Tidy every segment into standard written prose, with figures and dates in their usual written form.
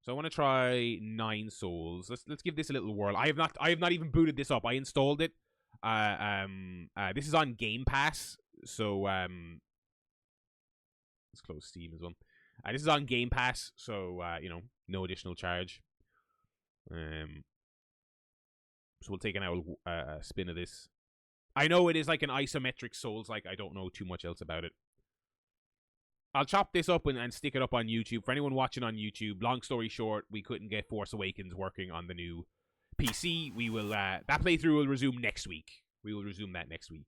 So I want to try 9 souls. Let's give this a little whirl. I have not even booted this up. I installed it. This is on Game Pass, so let's close Steam as well. This is on Game Pass, so you know, no additional charge. So we'll take an old spin of this. I know it is like an isometric Souls. Like, I don't know too much else about it. I'll chop this up and stick it up on YouTube. For anyone watching on YouTube, long story short, we couldn't get Force Awakens working on the new PC. We will that playthrough will resume next week. We will resume that next week.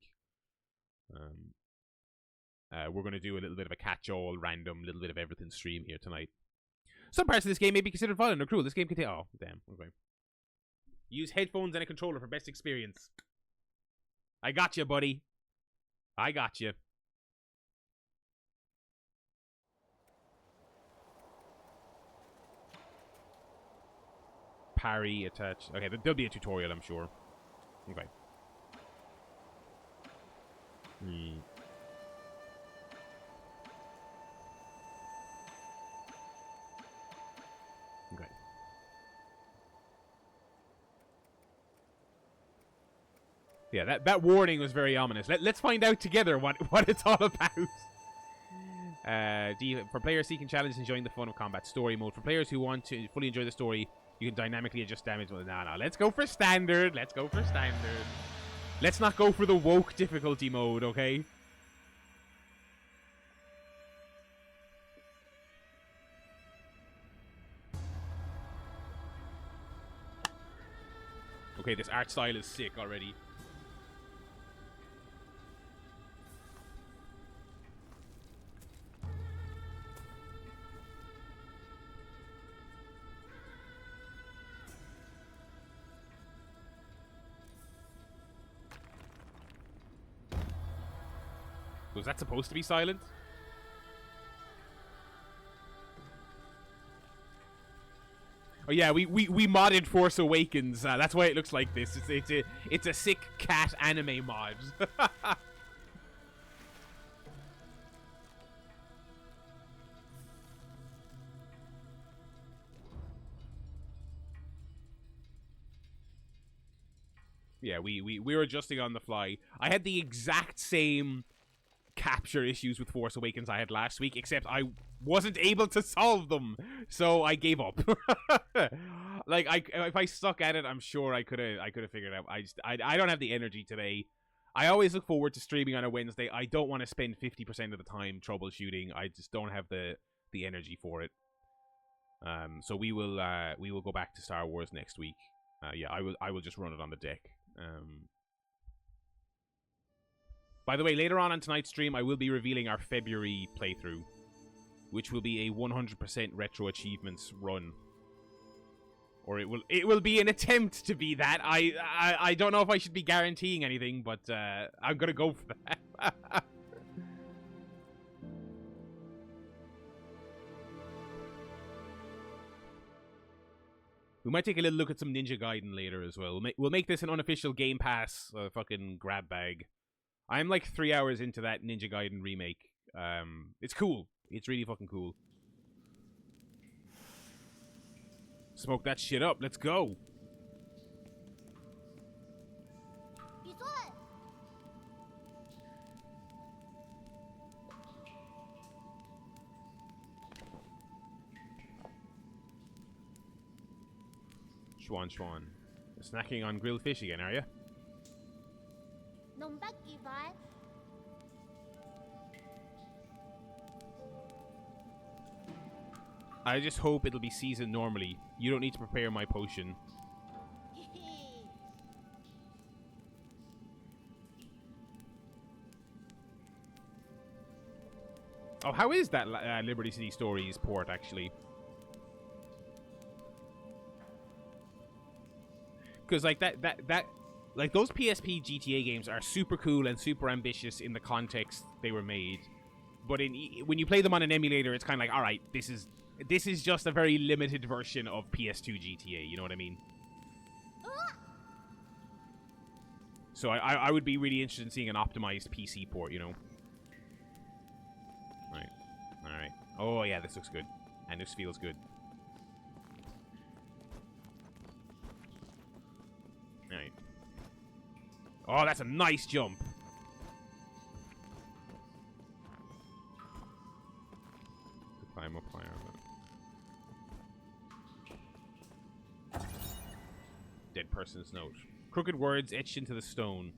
We're going to do a little bit of a catch-all, random, little bit of everything stream here tonight. Some parts of this game may be considered violent or cruel. This game contains... Oh, damn. Okay. Use headphones and a controller for best experience. I got you, buddy. I got you. Parry, attach. Okay, there'll be a tutorial, I'm sure. Okay. Okay. Yeah, that warning was very ominous. Let's find out together what it's all about. For players seeking challenges, enjoying the fun of combat, story mode. For players who want to fully enjoy the story, you can dynamically adjust damage. No, let's go for standard. Let's go for standard. Let's not go for the woke difficulty mode, okay? Okay, this art style is sick already. Was that supposed to be silent? Oh yeah, we modded Force Awakens. That's why it looks like this. It's a sick cat anime mod. Yeah, we were adjusting on the fly. I had the exact same capture issues with Force Awakens I had last week, except I wasn't able to solve them, so I gave up. Like, if I stuck at it, I'm sure I could have figured it out. I don't have the energy today. I always look forward to streaming on a Wednesday. I don't want to spend 50% of the time troubleshooting. I just don't have the energy for it. So we will go back to Star Wars next week. Yeah, I will just run it on the deck. By the way, later on tonight's stream, I will be revealing our February playthrough, which will be a 100% retro achievements run, or it will be an attempt to be that. I don't know if I should be guaranteeing anything, but I'm gonna go for that. We might take a little look at some Ninja Gaiden later as well. We'll make this an unofficial Game Pass fucking grab bag. I'm like 3 hours into that Ninja Gaiden remake. It's cool. It's really fucking cool. Smoke that shit up. Let's go. Schwan. Snacking on grilled fish again, are you? I just hope it'll be seasoned normally. You don't need to prepare my potion. Oh, how is that Liberty City Stories port, actually? Because, like, like, those PSP GTA games are super cool and super ambitious in the context they were made. But when you play them on an emulator, it's kind of like, alright, this is just a very limited version of PS2 GTA, you know what I mean? So I would be really interested in seeing an optimized PC port, you know? Alright. Oh yeah, this looks good. And this feels good. Oh, that's a nice jump. Climb up higher. Dead person's note. Crooked words etched into the stone.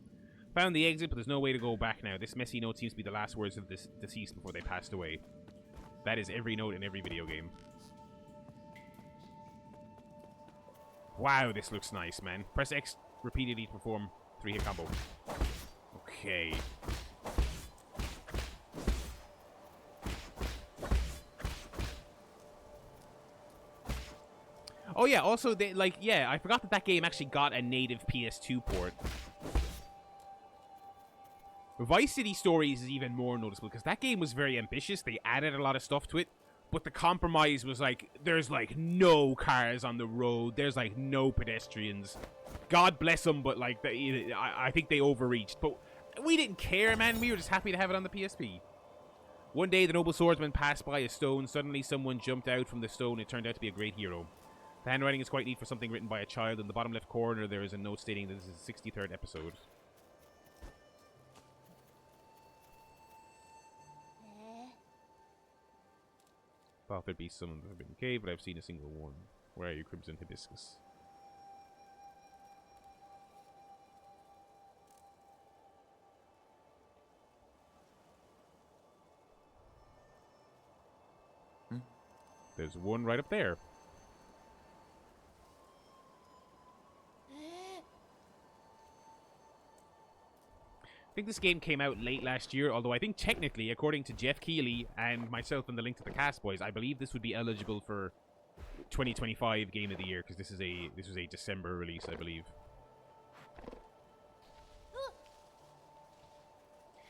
Found the exit, but there's no way to go back now. This messy note seems to be the last words of this deceased before they passed away. That is every note in every video game. Wow, this looks nice, man. Press X repeatedly to perform 3-hit combo. Okay. Oh yeah, also, they, like, yeah, I forgot that that game actually got a native PS2 port. Vice City Stories is even more noticeable, because that game was very ambitious. They added a lot of stuff to it, but the compromise was, like, there's, like, no cars on the road. There's, like, no pedestrians. God bless them, but, like, I think they overreached. But we didn't care, man. We were just happy to have it on the PSP. One day, the noble swordsman passed by a stone. Suddenly, someone jumped out from the stone. It turned out to be a great hero. The handwriting is quite neat for something written by a child. In the bottom left corner, there is a note stating that this is the 63rd episode. Thought there'd be some in the Forbidden Cave, but I've seen a single one. Where are you, Crimson Hibiscus? There's one right up there. I think this game came out late last year, although I think technically, according to Jeff Keighley and myself and the Link to the Cast Boys, I believe this would be eligible for 2025 Game of the Year, because this was a December release, I believe.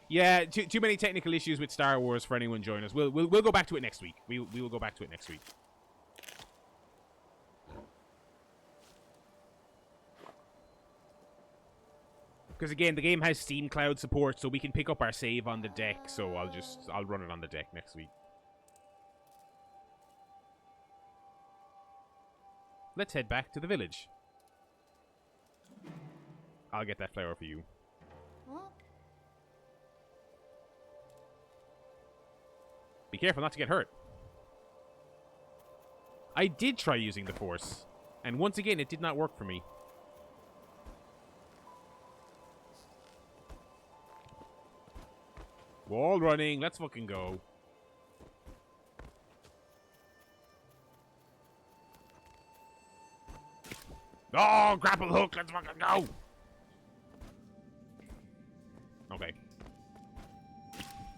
Yeah, too many technical issues with Star Wars for anyone joining us. We'll go back to it next week. We will go back to it next week. Because again, the game has Steam Cloud support, so we can pick up our save on the deck. So I'll run it on the deck next week. Let's head back to the village. I'll get that flower for you. Be careful not to get hurt. I did try using the Force, and once again, it did not work for me. Wall running, let's fucking go. Oh, grapple hook, let's fucking go. Okay.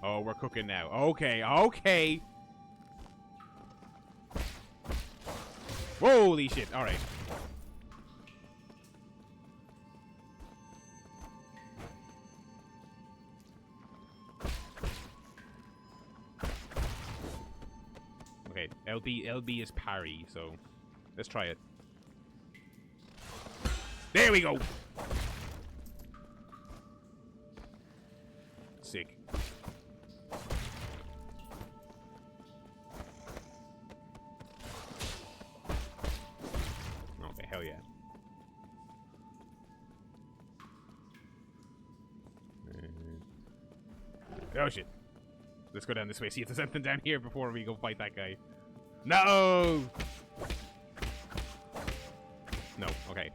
Oh, we're cooking now. Okay, okay. Holy shit, alright. Okay, LB is parry, so let's try it. There we go. Sick. Okay, hell yeah. Oh shit. Let's go down this way, see if there's anything down here before we go fight that guy. No! No, okay.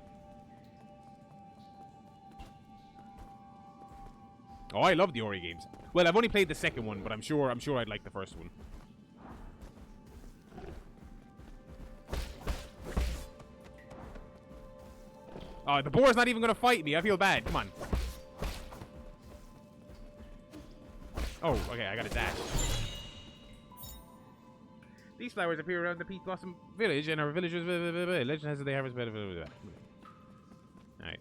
Oh, I love the Ori games. Well, I've only played the second one, but I'm sure I'd like the first one. Oh, the boar's not even gonna fight me. I feel bad. Come on. Oh, okay, I got a dash. These flowers appear around the Peach Blossom Village, and our villagers. Legend has it they harvest. Alright.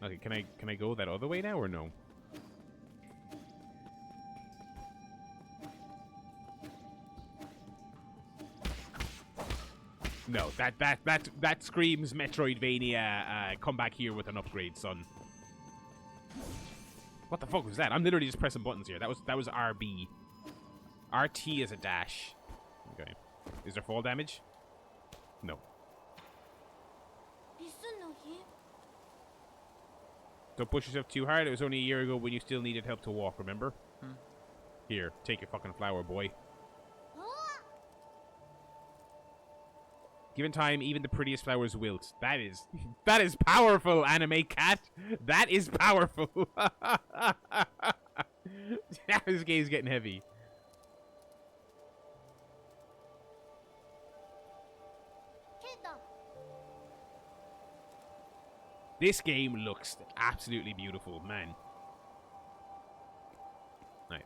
Okay, can I go that other way now or no? No, that screams Metroidvania. Come back here with an upgrade, son. What the fuck was that? I'm literally just pressing buttons here. That was RB. RT is a dash. Okay. Is there fall damage? No. Don't push yourself too hard. It was only a year ago when you still needed help to walk, remember? Here, take your fucking flower, boy. Given time, even the prettiest flowers wilt. That is powerful, anime cat. That is powerful. This game's getting heavy. This game looks absolutely beautiful, man. Right.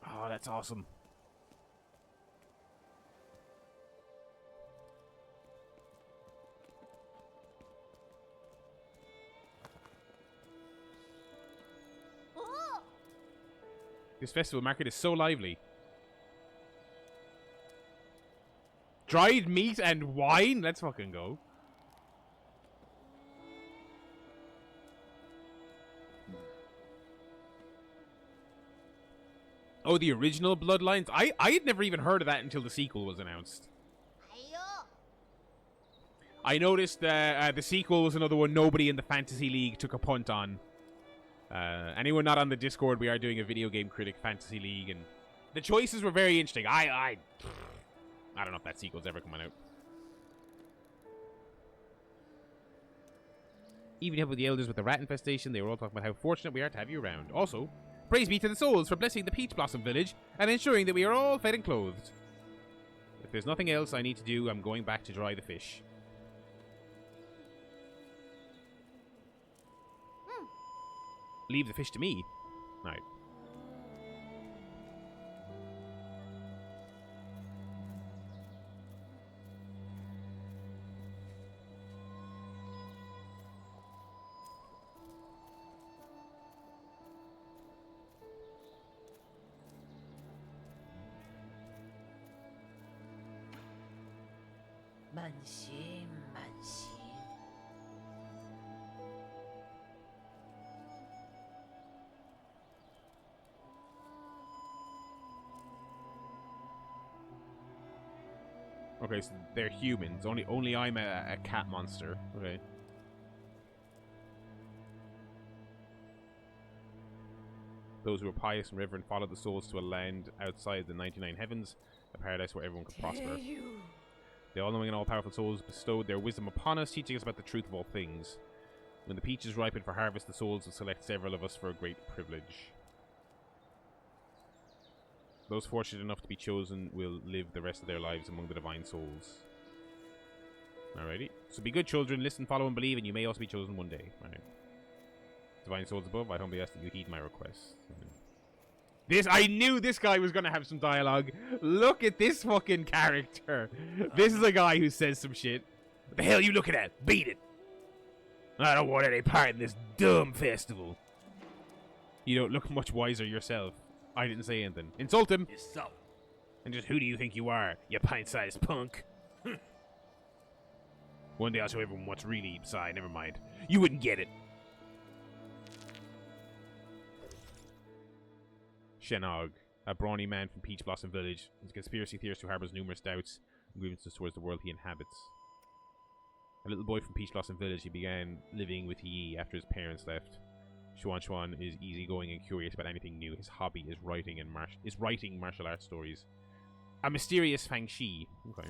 Oh, that's awesome. This festival market is so lively. Dried meat and wine? Let's fucking go. Oh, the original Bloodlines? I had never even heard of that until the sequel was announced. I noticed the sequel was another one nobody in the Fantasy League took a punt on. Anyone not on the Discord, we are doing a video game critic Fantasy League, and the choices were very interesting. I don't know if that sequel's ever coming out. Even help with the elders with the rat infestation, they were all talking about how fortunate we are to have you around. Also, praise be to the souls for blessing the Peach Blossom Village and ensuring that we are all fed and clothed. If there's nothing else I need to do, I'm going back to dry the fish. Leave the fish to me. Right. Okay, so they're humans. Only I'm a cat monster. Okay. Those who are pious and reverent followed the souls to a land outside the 99 heavens, a paradise where everyone could prosper. The all-knowing and all-powerful souls bestowed their wisdom upon us, teaching us about the truth of all things. When the peaches ripen for harvest, the souls will select several of us for a great privilege. Those fortunate enough to be chosen will live the rest of their lives among the divine souls. Alrighty. So be good children, listen, follow, and believe, and you may also be chosen one day. Alright. Divine souls above, I humbly ask that you heed my request. I knew this guy was going to have some dialogue. Look at this fucking character. This is a guy who says some shit. What the hell are you looking at? Beat it. I don't want any part in this dumb festival. You don't look much wiser yourself. I didn't say anything. Insult him. And just who do you think you are, you pint-sized punk? One day I'll show everyone what's really inside. Never mind. You wouldn't get it. Shenog, a brawny man from Peach Blossom Village, is a conspiracy theorist who harbors numerous doubts and grievances towards the world he inhabits. A little boy from Peach Blossom Village, he began living with Yi after his parents left. Xuan is easygoing and curious about anything new. His hobby is writing martial arts stories. A mysterious Fang Shi. Okay.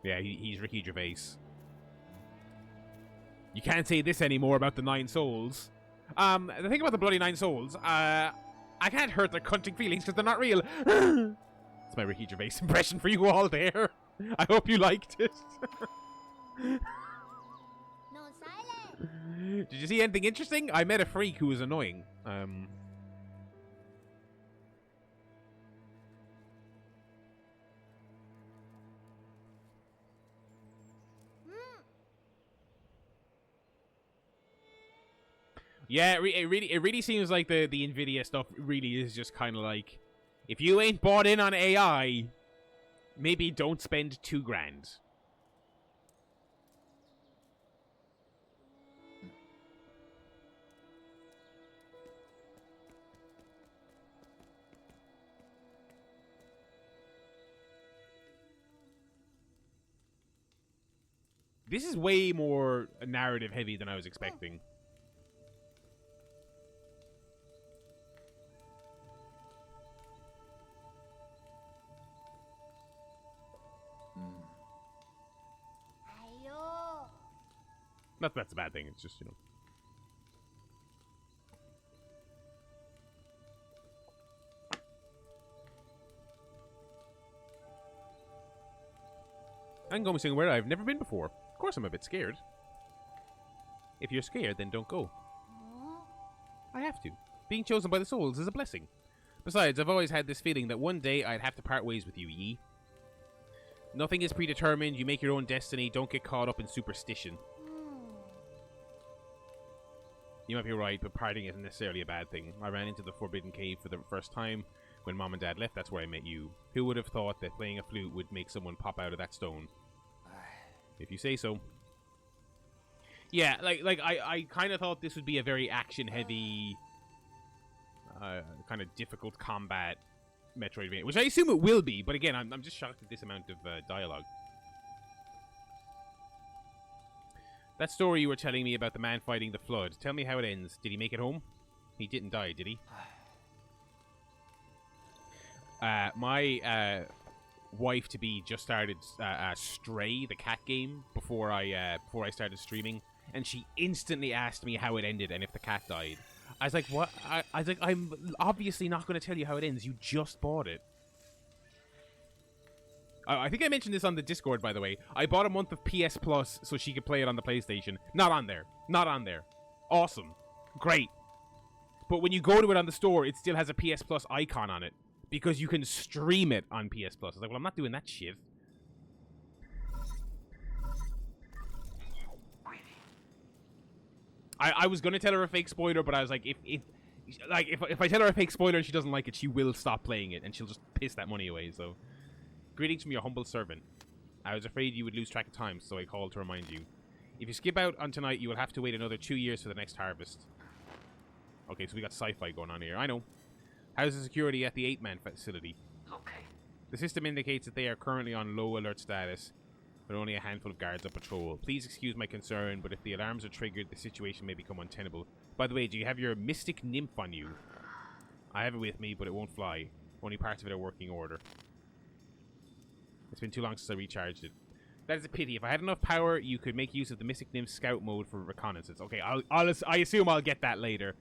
Yeah, he's Ricky Gervais. You can't say this anymore about the 9 souls. The thing about the bloody 9 souls, I can't hurt their cunting feelings because they're not real. That's my Ricky Gervais impression for you all there. I hope you liked it. No silence. Did you see anything interesting? I met a freak who was annoying. Yeah, it really seems like the Nvidia stuff really is just kind of like, if you ain't bought in on AI, maybe don't spend $2,000. This is way more narrative heavy than I was expecting. Ayo. Not that that's a bad thing, it's just, you know. I'm going somewhere I've never been before. Of course I'm a bit scared. If you're scared, then don't go. I have to. Being chosen by the souls is a blessing. Besides, I've always had this feeling that one day I'd have to part ways with you, Yi. Nothing is predetermined, you make your own destiny, don't get caught up in superstition. You might be right, but parting isn't necessarily a bad thing. I ran into the Forbidden Cave for the first time. When Mom and Dad left, that's where I met you. Who would have thought that playing a flute would make someone pop out of that stone? If you say so. Yeah, I kind of thought this would be a very action-heavy, kind of difficult combat Metroidvania, which I assume it will be, but again, I'm just shocked at this amount of dialogue. That story you were telling me about the man fighting the flood, tell me how it ends. Did he make it home? He didn't die, did he? My wife-to-be just started Stray, the cat game, before I started streaming, and she instantly asked me how it ended and if the cat died. I was like, what? I was like, I'm obviously not going to tell you how it ends. You just bought it. I think I mentioned this on the Discord, by the way. I bought a month of PS Plus so she could play it on the PlayStation. Not on there. Not on there. Awesome. Great. But when you go to it on the store, it still has a PS Plus icon on it. Because you can stream it on PS Plus. I was like, well, I'm not doing that shit. I was going to tell her a fake spoiler, but I was like, if I tell her a fake spoiler and she doesn't like it, she will stop playing it, and she'll just piss that money away, so... Greetings from your humble servant. I was afraid you would lose track of time, so I called to remind you. If you skip out on tonight, you will have to wait another 2 years for the next harvest. Okay, so we got sci-fi going on here. I know. How's the security at the 8-man facility? Okay. The system indicates that they are currently on low alert status, but only a handful of guards on patrol. Please excuse my concern, but if the alarms are triggered, the situation may become untenable. By the way, do you have your mystic nymph on you? I have it with me, but it won't fly. Only parts of it are working order. It's been too long since I recharged it. That is a pity. If I had enough power, you could make use of the Mystic Nymph Scout mode for reconnaissance. Okay, I assume I'll get that later.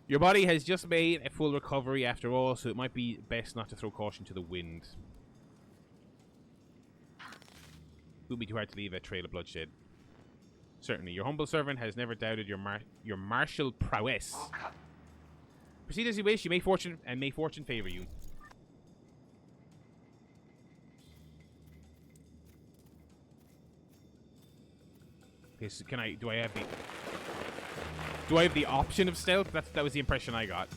Your body has just made a full recovery after all, so it might be best not to throw caution to the wind. It would be too hard to leave a trail of bloodshed. Certainly. Your humble servant has never doubted your martial prowess. Okay. Proceed as you wish. You may fortune favor you. Okay, so do I have the option of stealth? That was the impression I got.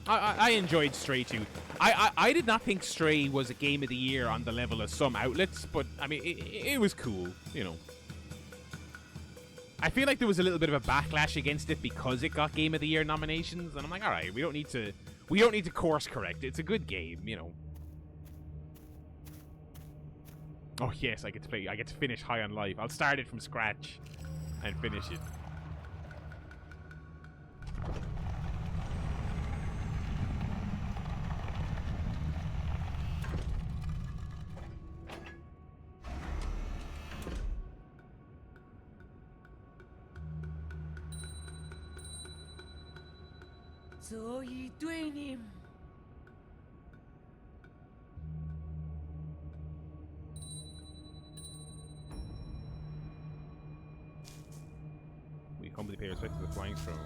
I enjoyed Stray 2. I did not think Stray was a game of the year on the level of some outlets, but I mean it was cool, you know. I feel like there was a little bit of a backlash against it because it got game of the year nominations, and I'm like, all right, we don't need to course correct. It's a good game, you know. Oh yes, I get to finish High on Life. I'll start it from scratch and finish it. So you doing him? We humbly pay respect to the Flying Throne.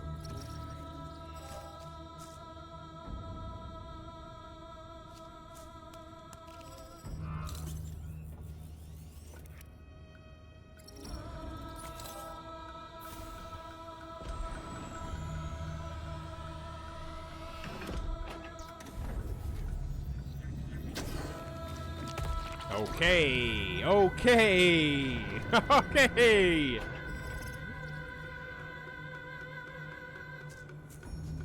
Okay, okay, okay.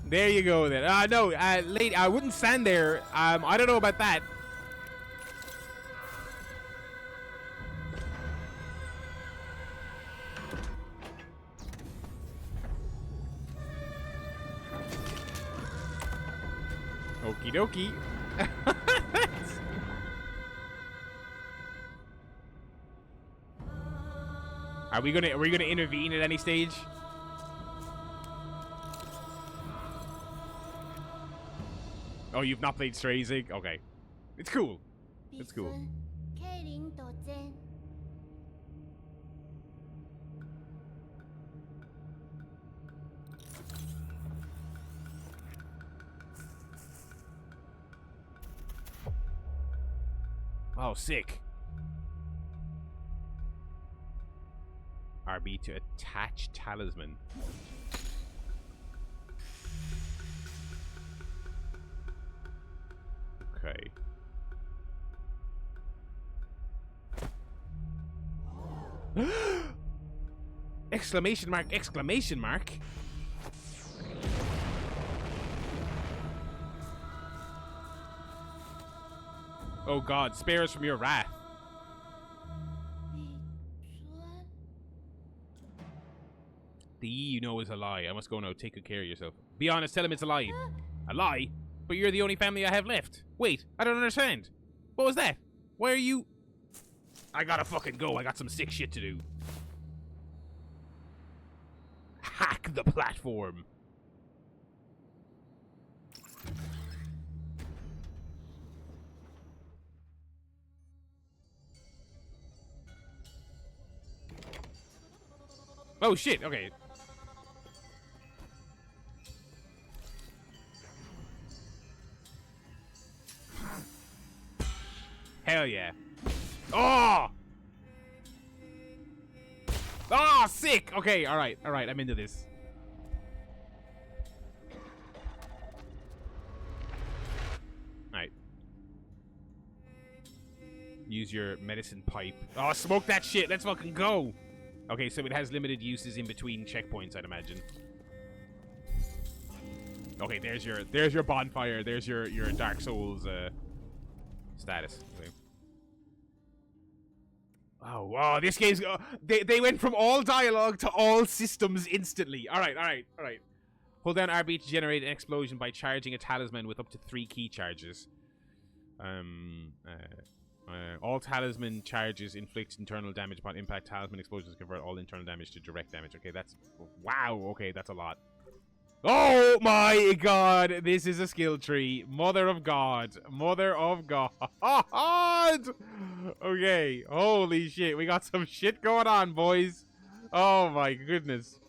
There you go then. No, lady, I wouldn't stand there. I don't know about that. Okie dokie. Are we gonna intervene at any stage? Oh, you've not played Stray Zig? Okay. It's cool. It's cool. Oh, sick. RB to attach talisman. Okay. Exclamation mark, exclamation mark. Oh God, spare us from your wrath. The E you know is a lie. I must go now. Take good care of yourself. Be honest, tell him it's a lie. A lie? But you're the only family I have left. Wait, I don't understand. What was that? Why are you... I gotta fucking go. I got some sick shit to do. Hack the platform. Oh shit, okay. Hell yeah. Oh! Oh, sick! Okay, alright, I'm into this. Alright. Use your medicine pipe. Oh, smoke that shit! Let's fucking go! Okay, so it has limited uses in between checkpoints, I'd imagine. Okay, there's your bonfire, there's your Dark Souls status. Okay. Oh, wow, this game's... they went from all dialogue to all systems instantly. Alright. Hold down RB to generate an explosion by charging a talisman with up to 3 key charges. All talisman charges inflict internal damage upon impact. Talisman explosions convert all internal damage to direct damage. Okay, that's... Wow, okay, that's a lot. Oh my God, this is a skill tree. Mother of God. Mother of God. Okay, holy shit. We got some shit going on, boys. Oh my goodness.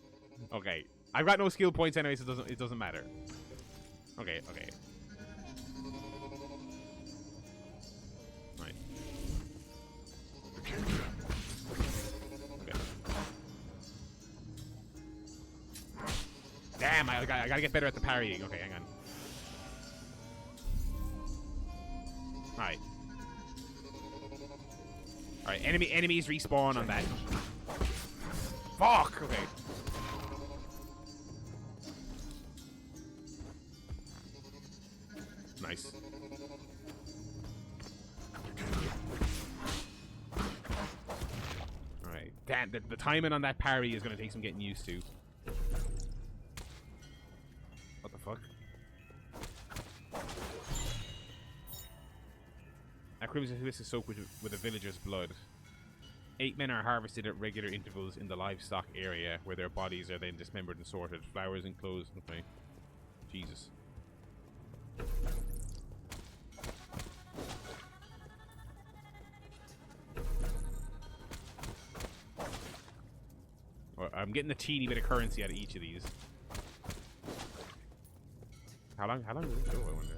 Okay, I've got no skill points anyway, so it doesn't matter. Okay. Right. Okay. Damn, I gotta get better at the parrying. Okay, hang on. Alright. Alright, enemies respawn on that. Fuck! Okay. Nice. Alright. Damn, the timing on that parry is gonna take some getting used to. What the fuck? This is soaked with a villager's blood. 8 men are harvested at regular intervals in the livestock area, where their bodies are then dismembered and sorted. Flowers enclosed. Okay. Jesus. Well, I'm getting a teeny bit of currency out of each of these. How long does it go, I wonder?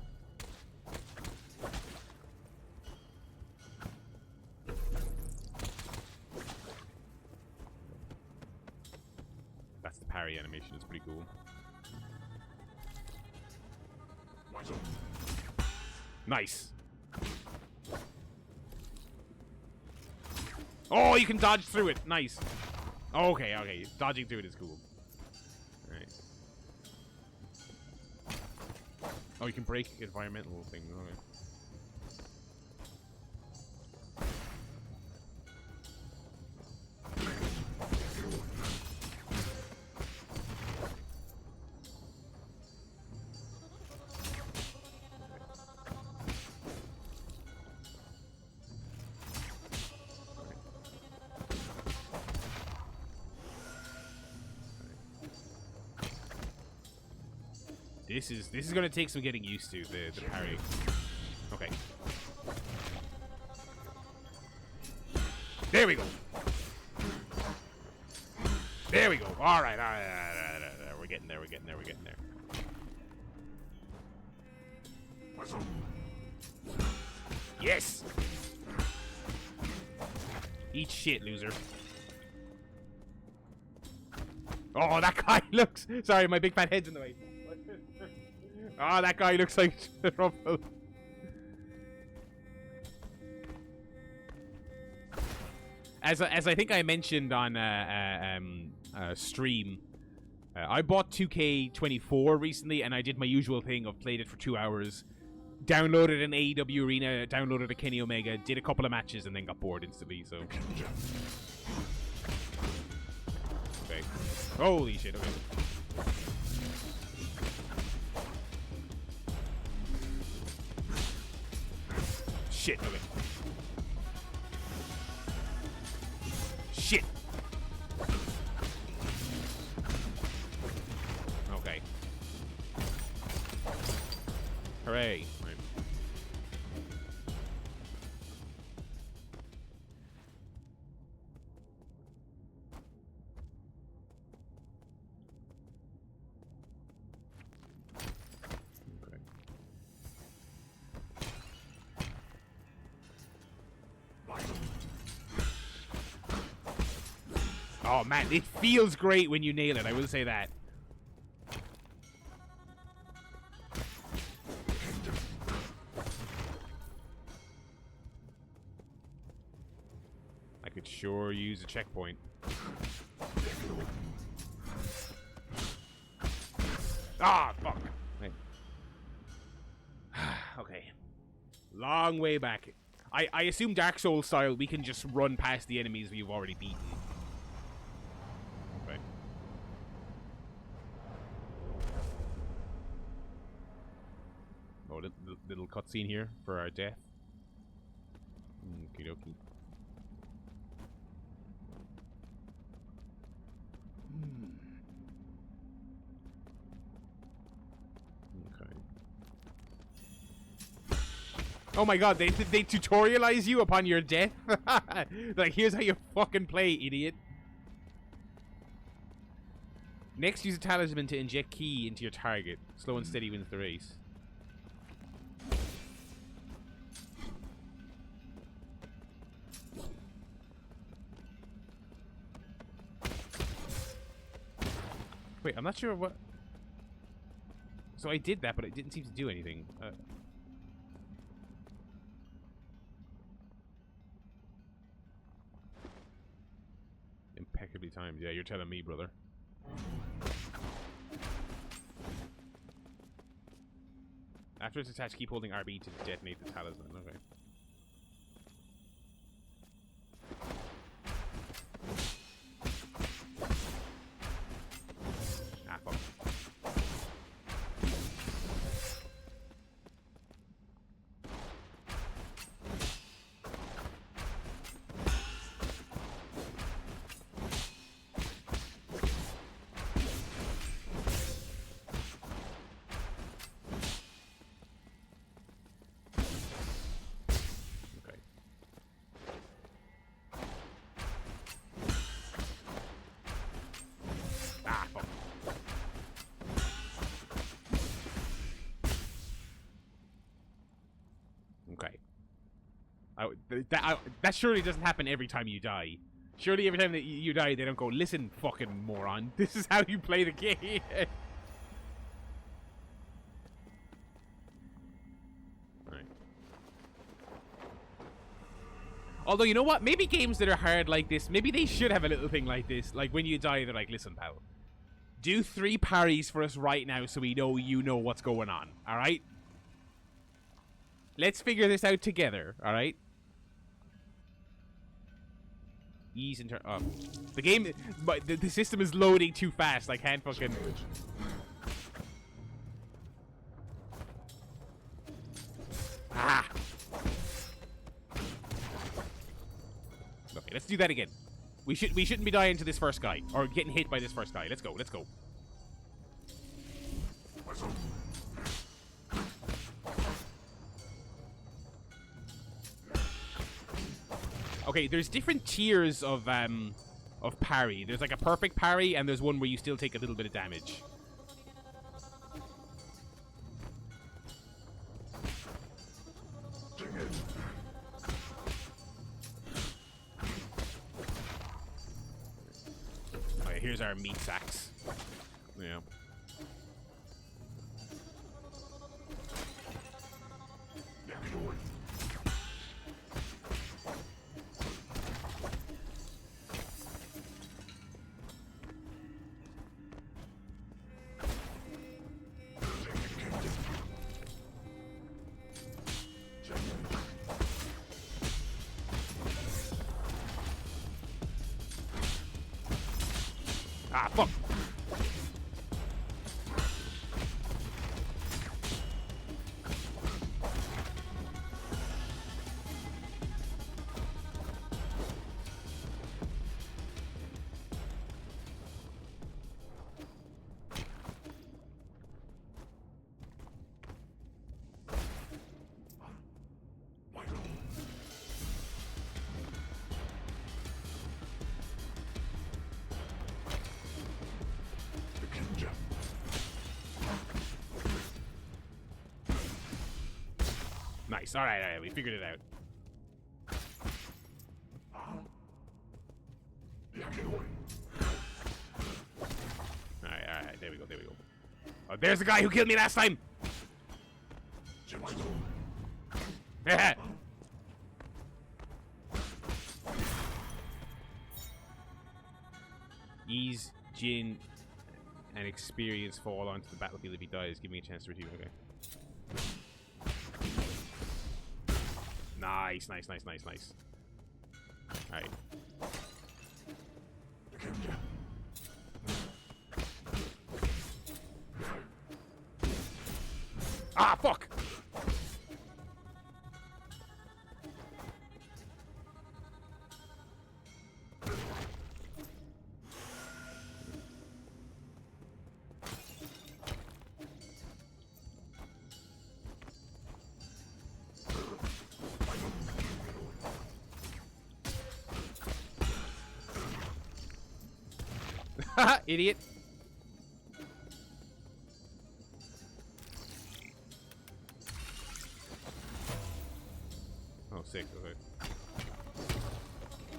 That's the parry animation, it's pretty cool. Nice. Oh, you can dodge through it. Nice. Okay. Dodging through it is cool. Alright. Oh, you can break environmental things. Okay. This is gonna take some getting used to, the parry. Okay. There we go. There we go. All right. We're getting there. We're getting there. We're getting there. Yes. Eat shit, loser. Oh, that guy looks. Sorry, my big fat head's in the way. Oh, that guy looks like trouble. As I think I mentioned on stream, I bought 2K24 recently, and I did my usual thing of played it for 2 hours, downloaded an AEW Arena, downloaded a Kenny Omega, did a couple of matches, and then got bored instantly. So, okay, holy shit, okay. Shit, okay. Shit. Okay. Hooray. Right. Oh man, it feels great when you nail it, I will say that. I could sure use a checkpoint. Ah, fuck. Wait. Okay. Long way back. I assume Dark Souls style, we can just run past the enemies we've already beaten. Oh, little cutscene here for our death. Okie dokie. Okay. Oh my god, they tutorialize you upon your death? Like, here's how you fucking play, idiot. Next, use a talisman to inject key into your target. Slow and steady wins the race. Wait, I'm not sure what... So I did that, but it didn't seem to do anything. Impeccably timed. Yeah, you're telling me, brother. After it's attached, keep holding RB to detonate the talisman. Okay. Ah, fuck. That surely doesn't happen every time you die. Surely every time that you die, they don't go, listen, fucking moron, this is how you play the game. Right. Although, you know what? Maybe games that are hard like this, maybe they should have a little thing like this. Like, when you die, they're like, listen, pal, Do 3 parries for us right now so we know you know what's going on. Alright? Let's figure this out together. Alright? Ease and turn. Oh. The game. The system is loading too fast. I can't fucking. Ah! Okay, let's do that again. We shouldn't be dying to this first guy. Or getting hit by this first guy. Let's go, let's go. Okay, there's different tiers of parry. There's like a perfect parry, and there's one where you still take a little bit of damage. Okay, here's our meat sacks. Yeah. Ah, fuck. Nice. All right, we figured it out. All right, there we go. Oh, there's the guy who killed me last time. Ease, Jin, and experience fall onto the battlefield if he dies. Give me a chance to retrieve. Okay. Nice. Alright. Ah, fuck! Haha, idiot. Oh, sick. Okay.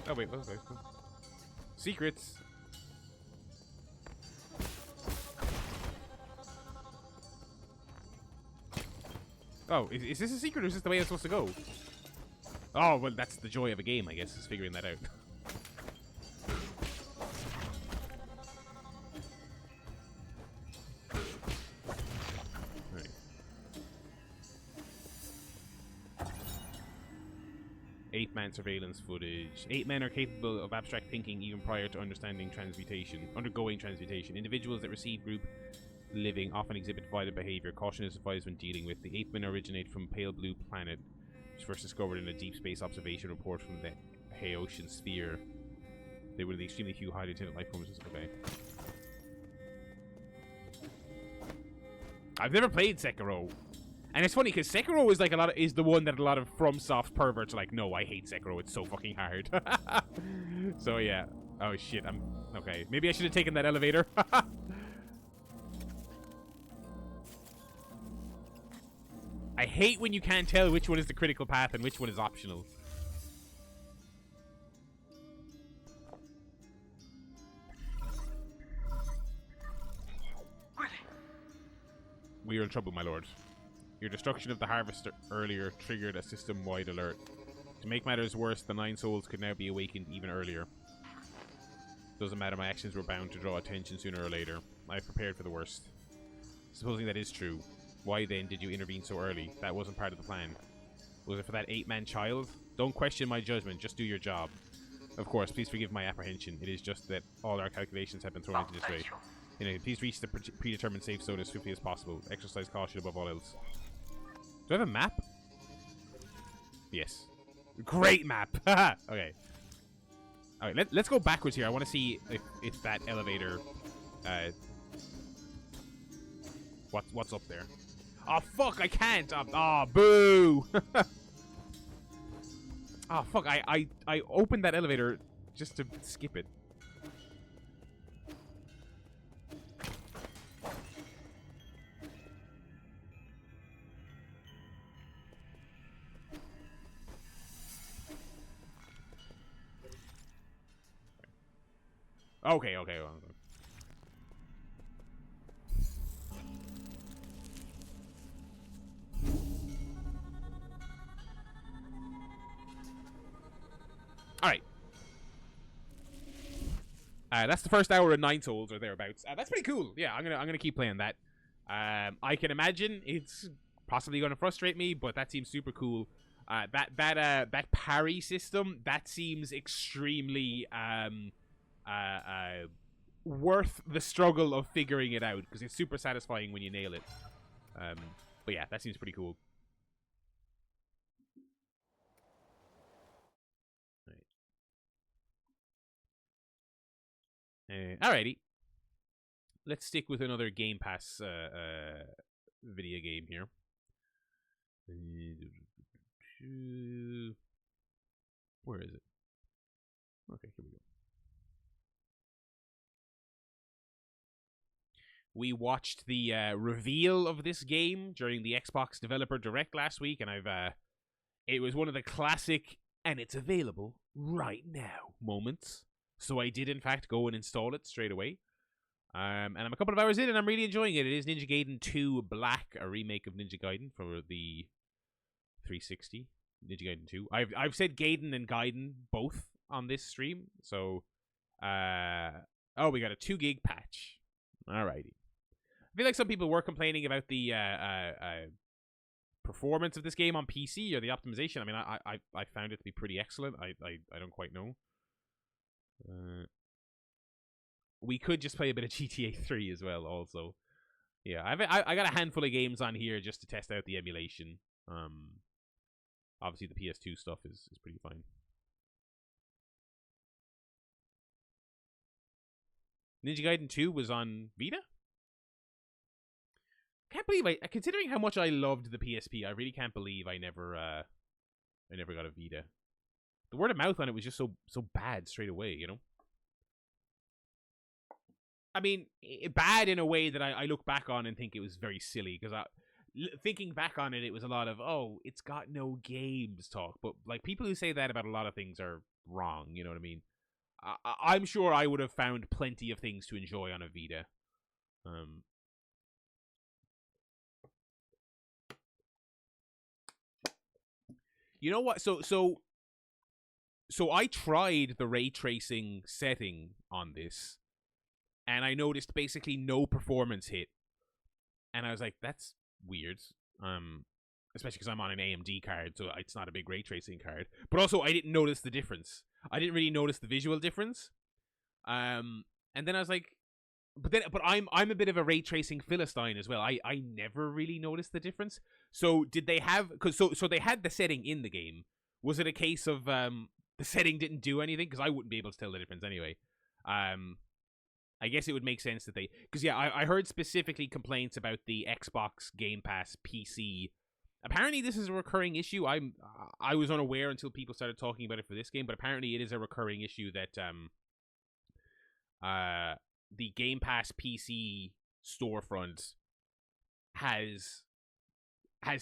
Oh, wait. Okay. Secrets. Oh, is this a secret or is this the way it's supposed to go? Oh, well, that's the joy of a game, I guess, is figuring that out. Right. 8-man surveillance footage. 8 men are capable of abstract thinking even prior to undergoing transmutation. Individuals that receive group living often exhibit violent behavior. Caution is advised when dealing with. The 8 men originate from Pale Blue Planet, which was first discovered in a deep space observation report from the Haotian sphere. They were the extremely few highly intelligent life forms. Okay. I've never played Sekiro. And it's funny because Sekiro is like is the one that a lot of FromSoft perverts are like, no, I hate Sekiro. It's so fucking hard. So yeah. Oh shit. Okay. Maybe I should have taken that elevator. I hate when you can't tell which one is the critical path and which one is optional. We are in trouble, my lord. Your destruction of the harvester earlier triggered a system-wide alert. To make matters worse, the 9 souls could now be awakened even earlier. Doesn't matter, my actions were bound to draw attention sooner or later. I prepared for the worst. Supposing that is true, why then did you intervene so early? That wasn't part of the plan. Was it for that 8-man child? Don't question my judgment, just do your job. Of course, please forgive my apprehension. It is just that all our calculations have been thrown into this way. Anyway, please reach the predetermined safe zone as swiftly as possible. Exercise caution above all else. Do I have a map? Yes. Great map! Okay. Alright, let's go backwards here. I want to see if that elevator... What's up there? Oh, fuck, I can't! Oh, boo! Oh, fuck, I opened that elevator just to skip it. Okay. Alright. That's the first hour of 9 souls or thereabouts. That's pretty cool. Yeah, I'm gonna keep playing that. I can imagine it's possibly gonna frustrate me, but that seems super cool. That parry system, that seems extremely worth the struggle of figuring it out, because it's super satisfying when you nail it. But yeah, that seems pretty cool. Alrighty. Let's stick with another Game Pass video game here. Where is it? Okay, here we go. We watched the reveal of this game during the Xbox Developer Direct last week, and it was one of the classic, and it's available right now moments. So I did, in fact, go and install it straight away. And I'm a couple of hours in, and I'm really enjoying it. It is Ninja Gaiden 2 Black, a remake of Ninja Gaiden for the 360. Ninja Gaiden 2. I've said Gaiden and Gaiden both on this stream. So, oh, we got a 2 gig patch. Alrighty. I feel like some people were complaining about the performance of this game on PC or the optimization. I mean, I found it to be pretty excellent. I don't quite know. We could just play a bit of GTA 3 as well, also. Yeah, I got a handful of games on here just to test out the emulation. Obviously the PS2 stuff is pretty fine. Ninja Gaiden 2 was on Vita? Can't believe considering how much I loved the PSP, I really can't believe I never got a Vita. The word of mouth on it was just so bad straight away, you know? I mean, bad in a way that I look back on and think it was very silly, because thinking back on it, it was a lot of, oh, it's got no games talk. But, like, people who say that about a lot of things are wrong, you know what I mean? I'm sure I would have found plenty of things to enjoy on a Vita. You know what? So I tried the ray tracing setting on this, and I noticed basically no performance hit. And I was like, that's weird. Especially because I'm on an AMD card, so it's not a big ray tracing card. But also, I didn't notice the difference. I didn't really notice the visual difference. And then I was like, but I'm a bit of a ray tracing philistine as well. I never really noticed the difference. So did they have? So they had the setting in the game. Was it a case of the setting didn't do anything? Because I wouldn't be able to tell the difference anyway. I guess it would make sense that because yeah, I heard specifically complaints about the Xbox Game Pass PC. Apparently, this is a recurring issue. I was unaware until people started talking about it for this game, but apparently it is a recurring issue that the Game Pass PC storefront has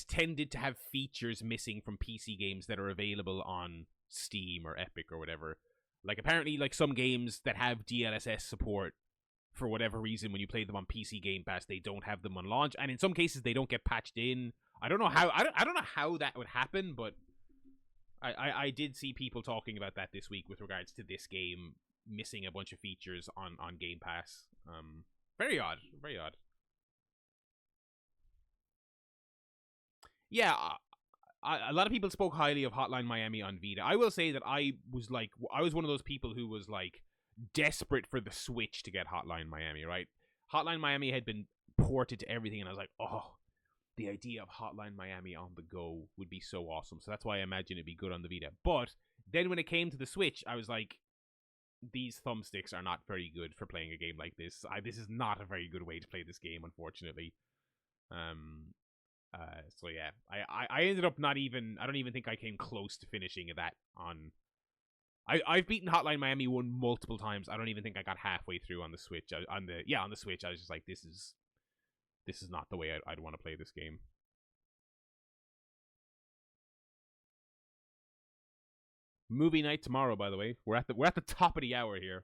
tended to have features missing from PC games that are available on Steam or Epic or whatever. Like, apparently, like, some games that have DLSS support, for whatever reason, when you play them on PC Game Pass, they don't have them on launch, and in some cases they don't get patched in. I don't know how. I don't know how that would happen, but I did see people talking about that this week with regards to this game missing a bunch of features on Game Pass. Very odd, very odd. Yeah, a lot of people spoke highly of Hotline Miami on Vita. I will say that I was one of those people who was like desperate for the Switch to get Hotline Miami, right? Hotline Miami had been ported to everything, and I was like, oh, the idea of Hotline Miami on the go would be so awesome. So that's why I imagine it'd be good on the Vita. But then when it came to the Switch, I was like, these thumbsticks are not very good for playing a game like this. This is not a very good way to play this game, unfortunately. So yeah, I ended up I don't even think I came close to finishing that on. I've beaten Hotline Miami 1 multiple times. I don't even think I got halfway through on the Switch. On the Switch, I was just like, this is not the way I'd want to play this game. Movie night tomorrow, by the way. We're at the top of the hour here,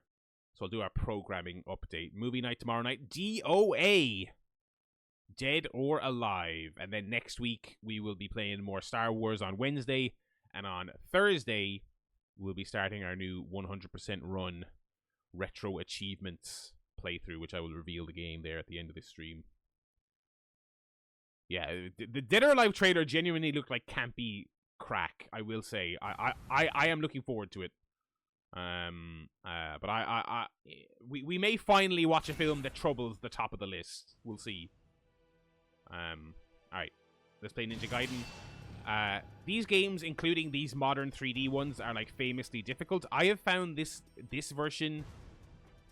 so I'll do our programming update. Movie night tomorrow night. DOA. Dead or Alive. And then next week, we will be playing more Star Wars on Wednesday. And on Thursday, we'll be starting our new 100% run retro achievements playthrough, which I will reveal the game there at the end of this stream. Yeah, the Dead or Alive trailer genuinely looked like campy crack, I will say. I am looking forward to it. But we may finally watch a film that troubles the top of the list. We'll see. Alright, let's play Ninja Gaiden. These games, including these modern 3D ones, are like famously difficult. I have found this version,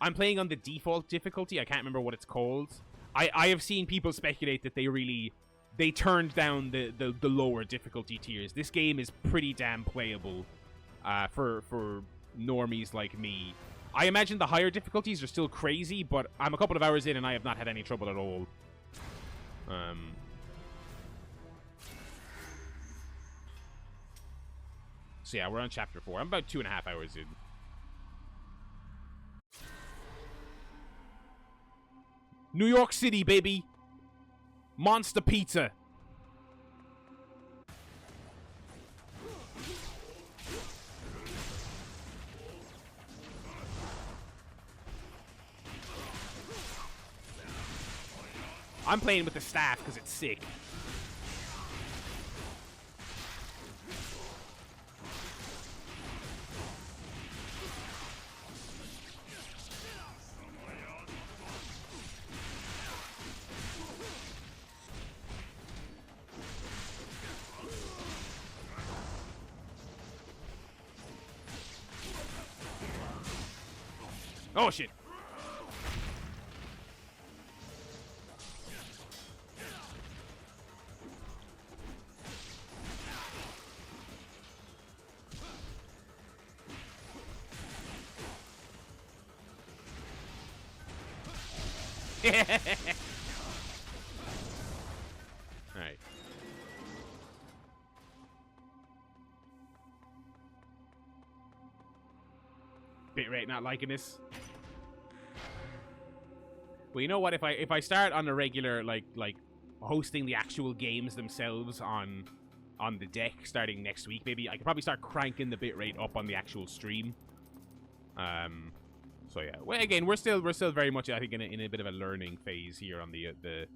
I'm playing on the default difficulty. I can't remember what it's called. I have seen people speculate that they turned down the lower difficulty tiers. This game is pretty damn playable for normies like me. I imagine the higher difficulties are still crazy, but I'm a couple of hours in and I have not had any trouble at all. So yeah, we're on chapter 4. I'm about 2.5 hours in. New York City, baby. Monster Pizza. I'm playing with the staff because it's sick. Oh, shit. Alright. Bitrate not liking this. Well, you know what? If I start on a regular like hosting the actual games themselves on the deck starting next week, maybe I could probably start cranking the bitrate up on the actual stream. So yeah. Well, again, we're still very much, I think, in a bit of a learning phase here on the.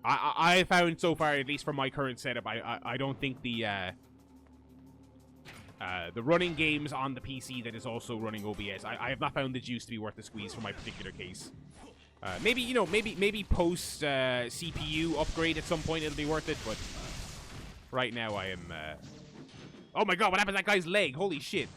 I found so far, at least from my current setup, I don't think the running games on the PC that is also running OBS, I have not found the juice to be worth the squeeze for my particular case. Maybe, you know, maybe post CPU upgrade at some point it'll be worth it, but right now I am. Oh my god! What happened to that guy's leg? Holy shit!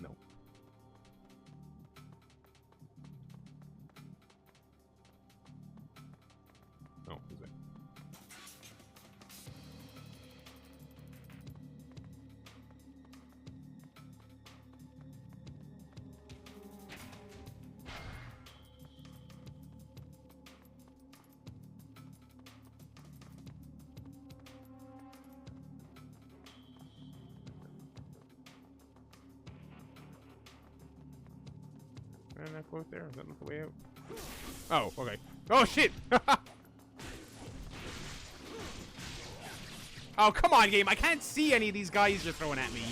No. Oh, who's that? Can I not go out there? Is that not the way out? Oh, okay. Oh, shit! Oh, come on, game. I can't see any of these guys you're throwing at me.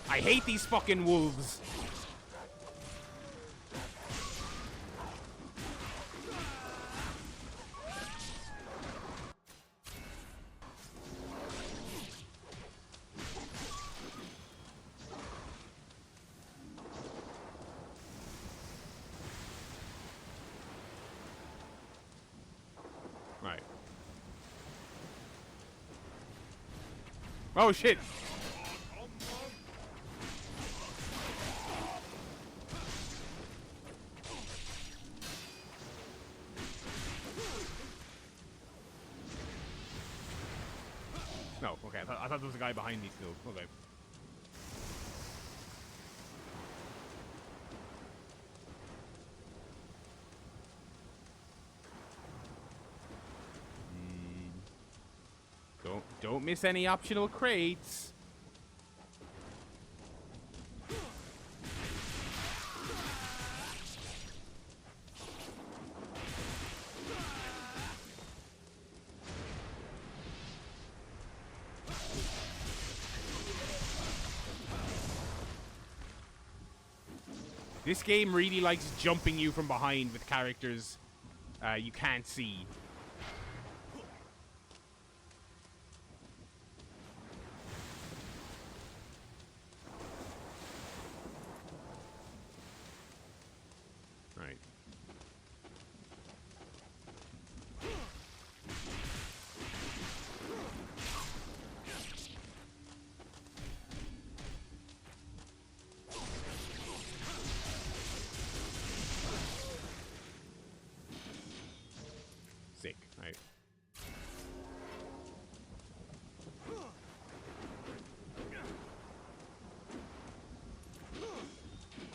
I hate these fucking wolves. Right. Oh, shit. No, okay. I thought there was a guy behind me still. Okay. Don't miss any optional crates. This game really likes jumping you from behind with characters you can't see. Right. Sick. Right.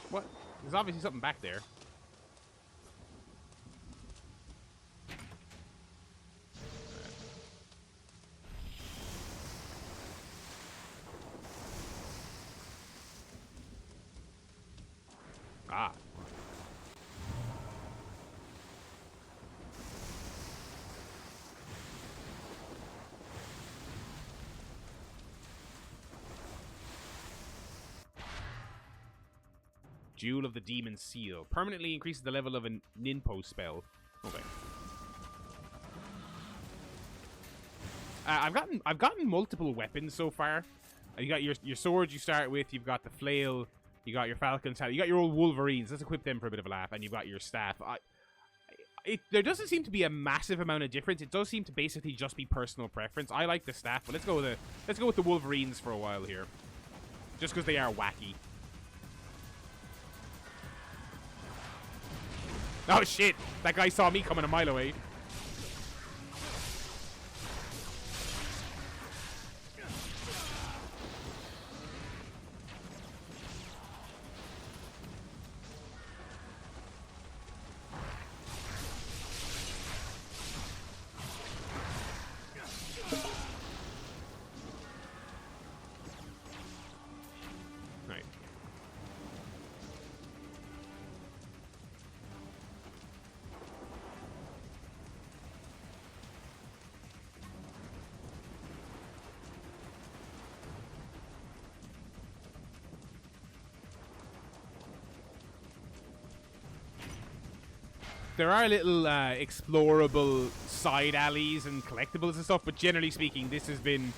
What? There's obviously something back there. Ah. Jewel of the Demon Seal. Permanently increases the level of a Ninpo spell. Okay. I've gotten multiple weapons so far. You got your sword you start with, you've got the flail, you got your falcon's hat, you got your old wolverines. Let's equip them for a bit of a laugh, and you've got your staff. There doesn't seem to be a massive amount of difference. It does seem to basically just be personal preference. I like the staff, but let's go with the wolverines for a while here. Just because they are wacky. Oh shit! That guy saw me coming a mile away. Right. There are little explorable side alleys and collectibles and stuff, but generally speaking, this has been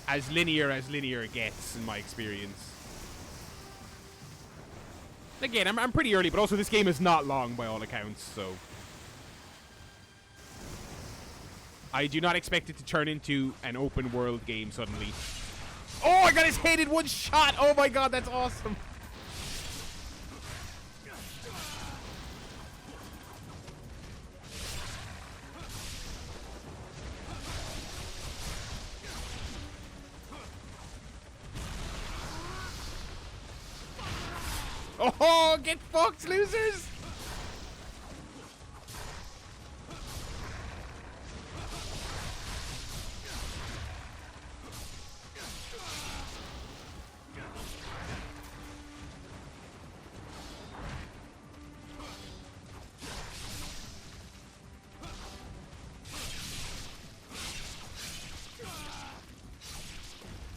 as linear gets in my experience. Again, I'm pretty early, but also this game is not long by all accounts, so I do not expect it to turn into an open world game suddenly. Oh, I got his head in one shot! Oh my god, that's awesome! Oh, get fucked, losers!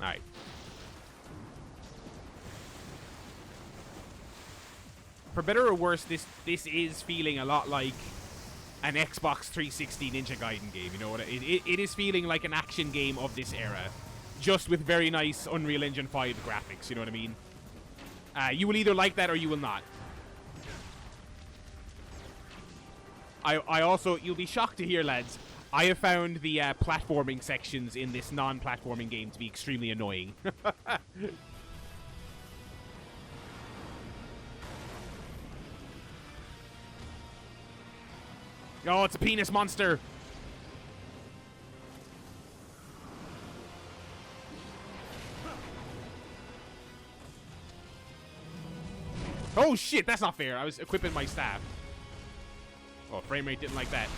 Alright. For better or worse, this is feeling a lot like an Xbox 360 Ninja Gaiden game. You know what? It is feeling like an action game of this era, just with very nice Unreal Engine 5 graphics. You know what I mean? You will either like that or you will not. I also, you'll be shocked to hear, lads, I have found the platforming sections in this non-platforming game to be extremely annoying. Oh, it's a penis monster. Oh shit, that's not fair. I was equipping my staff. Oh, frame rate didn't like that.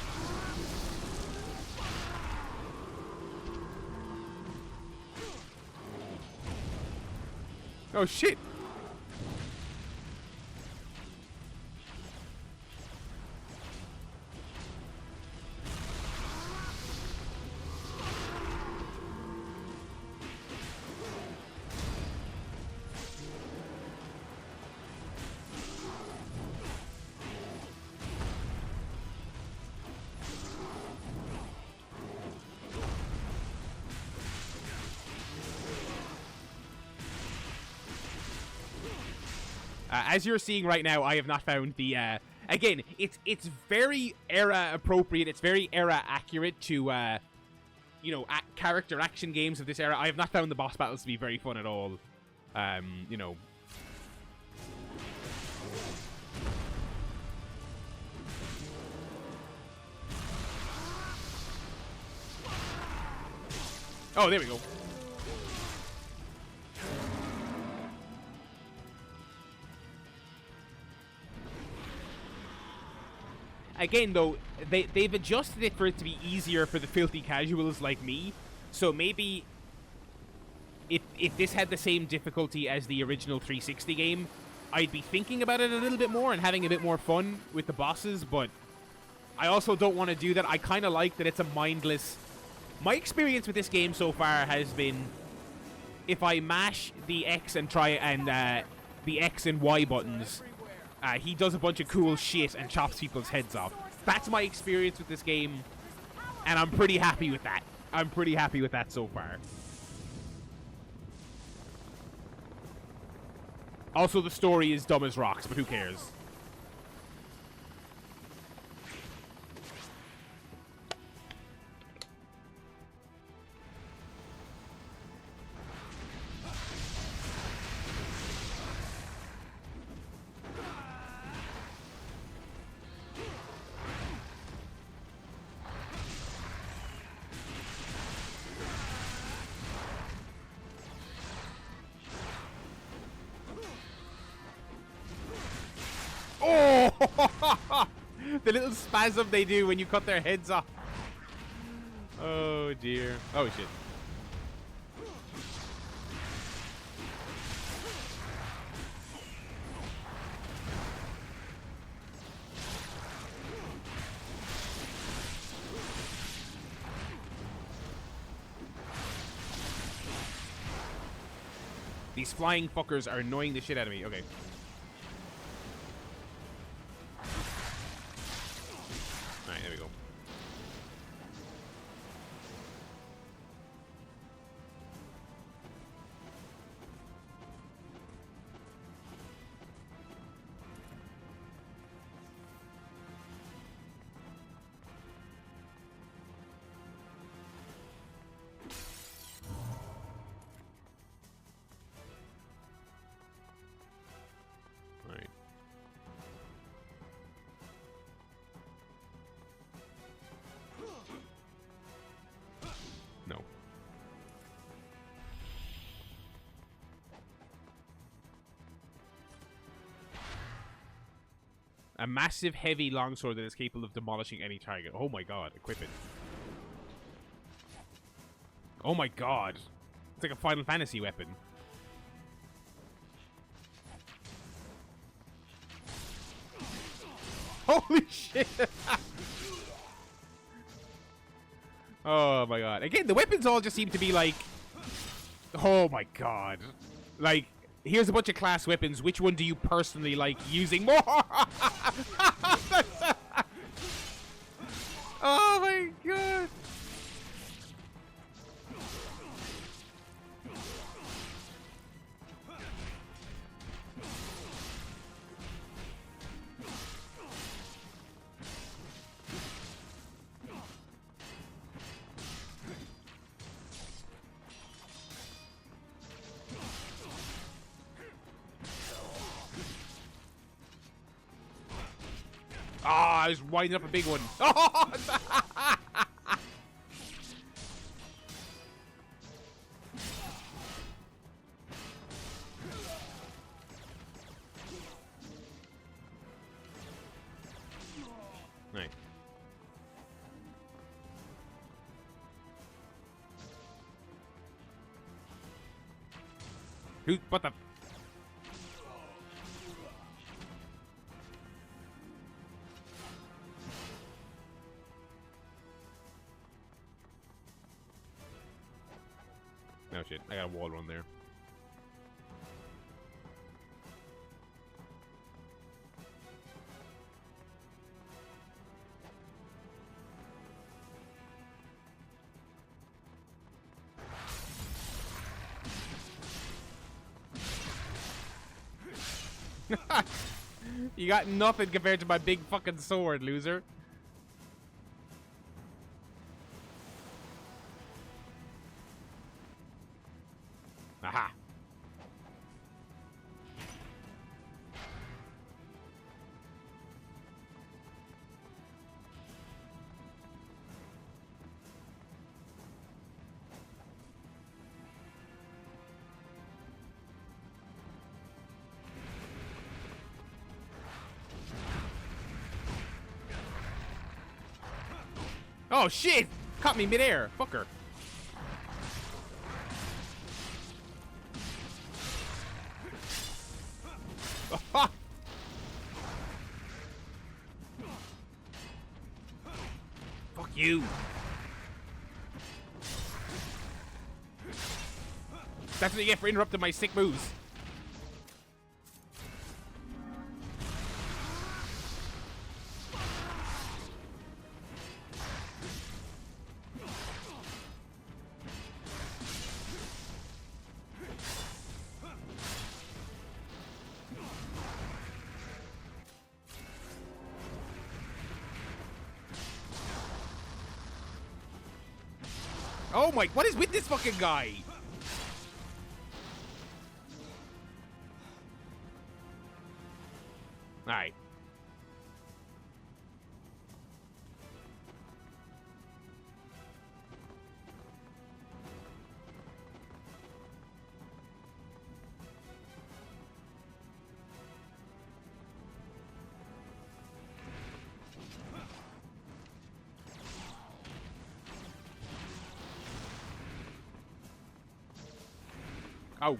Oh shit. As you're seeing right now, I have not found the, again, it's very era appropriate, it's very era accurate to, you know, character action games of this era. I have not found the boss battles to be very fun at all. You know. Oh, there we go. Again, though, they've adjusted it for it to be easier for the filthy casuals like me. So maybe if this had the same difficulty as the original 360 game, I'd be thinking about it a little bit more and having a bit more fun with the bosses, but I also don't want to do that. I kind of like that it's a mindless... My experience with this game so far has been, if I mash the X and try and the X and Y buttons, he does a bunch of cool shit and chops people's heads off. That's my experience with this game, and I'm pretty happy with that. I'm pretty happy with that so far. Also, the story is dumb as rocks, but who cares? Oh! The little spasm they do when you cut their heads off. Oh dear. Oh shit. These flying fuckers are annoying the shit out of me. Okay. Alright, there we go. Alright. No. A massive, heavy longsword that is capable of demolishing any target. Oh my god, equip it. Oh my god. It's like a Final Fantasy weapon. Holy shit! Oh my god. Again, the weapons all just seem to be like Oh my god. Like, here's a bunch of class weapons. Which one do you personally like using more? Oh my god. I was winding up a big one. Right. Who? What the? Oh shit, I got a wall run there. You got nothing compared to my big fucking sword, loser. Aha. Oh shit! Caught me midair, fucker. Fuck you. That's what you get for interrupting my sick moves. Oh my, what is with this fucking guy? Alright. Oh.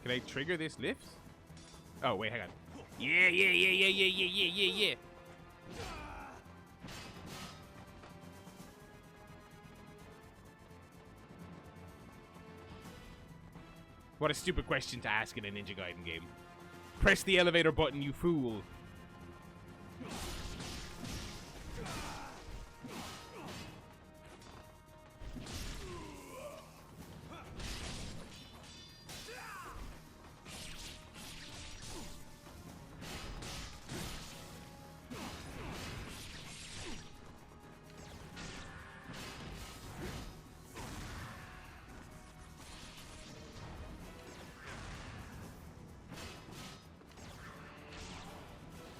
Can I trigger this lift? Oh, wait, hang on. Yeah. What a stupid question to ask in a Ninja Gaiden game. Press the elevator button, you fool.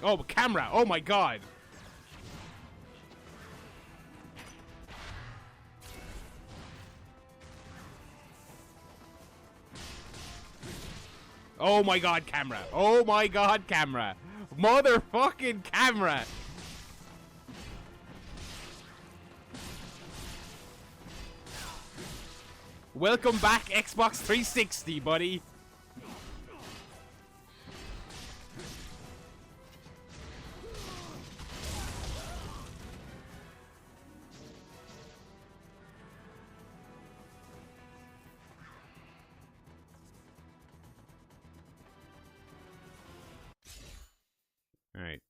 Oh, camera! Oh my god! Oh my god, camera! Oh my god, camera! Motherfucking camera! Welcome back, Xbox 360, buddy. All right.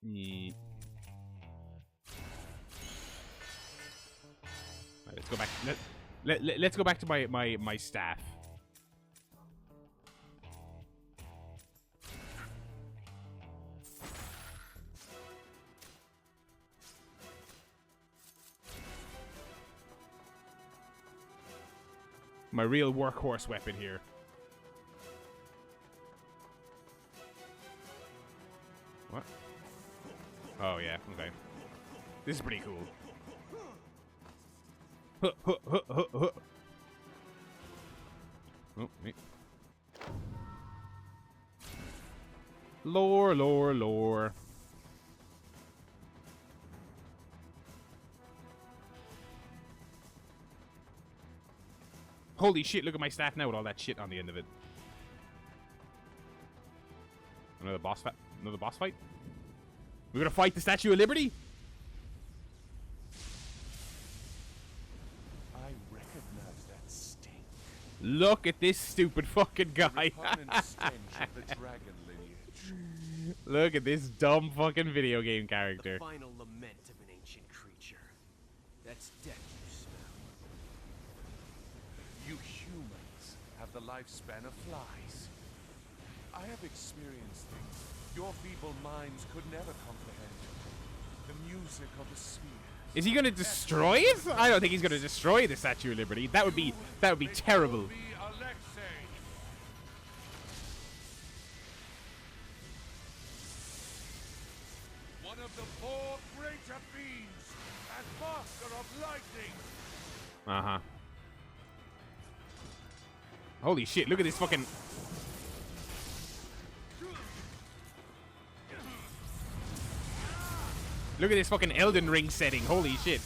Yeah. Right, let's go back. Let's go back to my staff. My real workhorse weapon here. What? Oh yeah, okay. This is pretty cool. Oh, wait. Lore. Holy shit, look at my staff now with all that shit on the end of it. Another boss fight? We're gonna fight the Statue of Liberty? I recognize that stink. Look at this stupid fucking guy. Repugnant stench of the dragon lineage. Look at this dumb fucking video game character. The final lament of an ancient creature. That's death you smell. You humans have the lifespan of flies. I have experienced things your feeble minds could never comprehend. The music of the sphere. Is he gonna destroy it? I don't think he's gonna destroy the Statue of Liberty. That would be terrible. One of the four greater beings and master of lightning. Uh-huh. Holy shit, look at this fucking... Look at this fucking Elden Ring setting. Holy shit.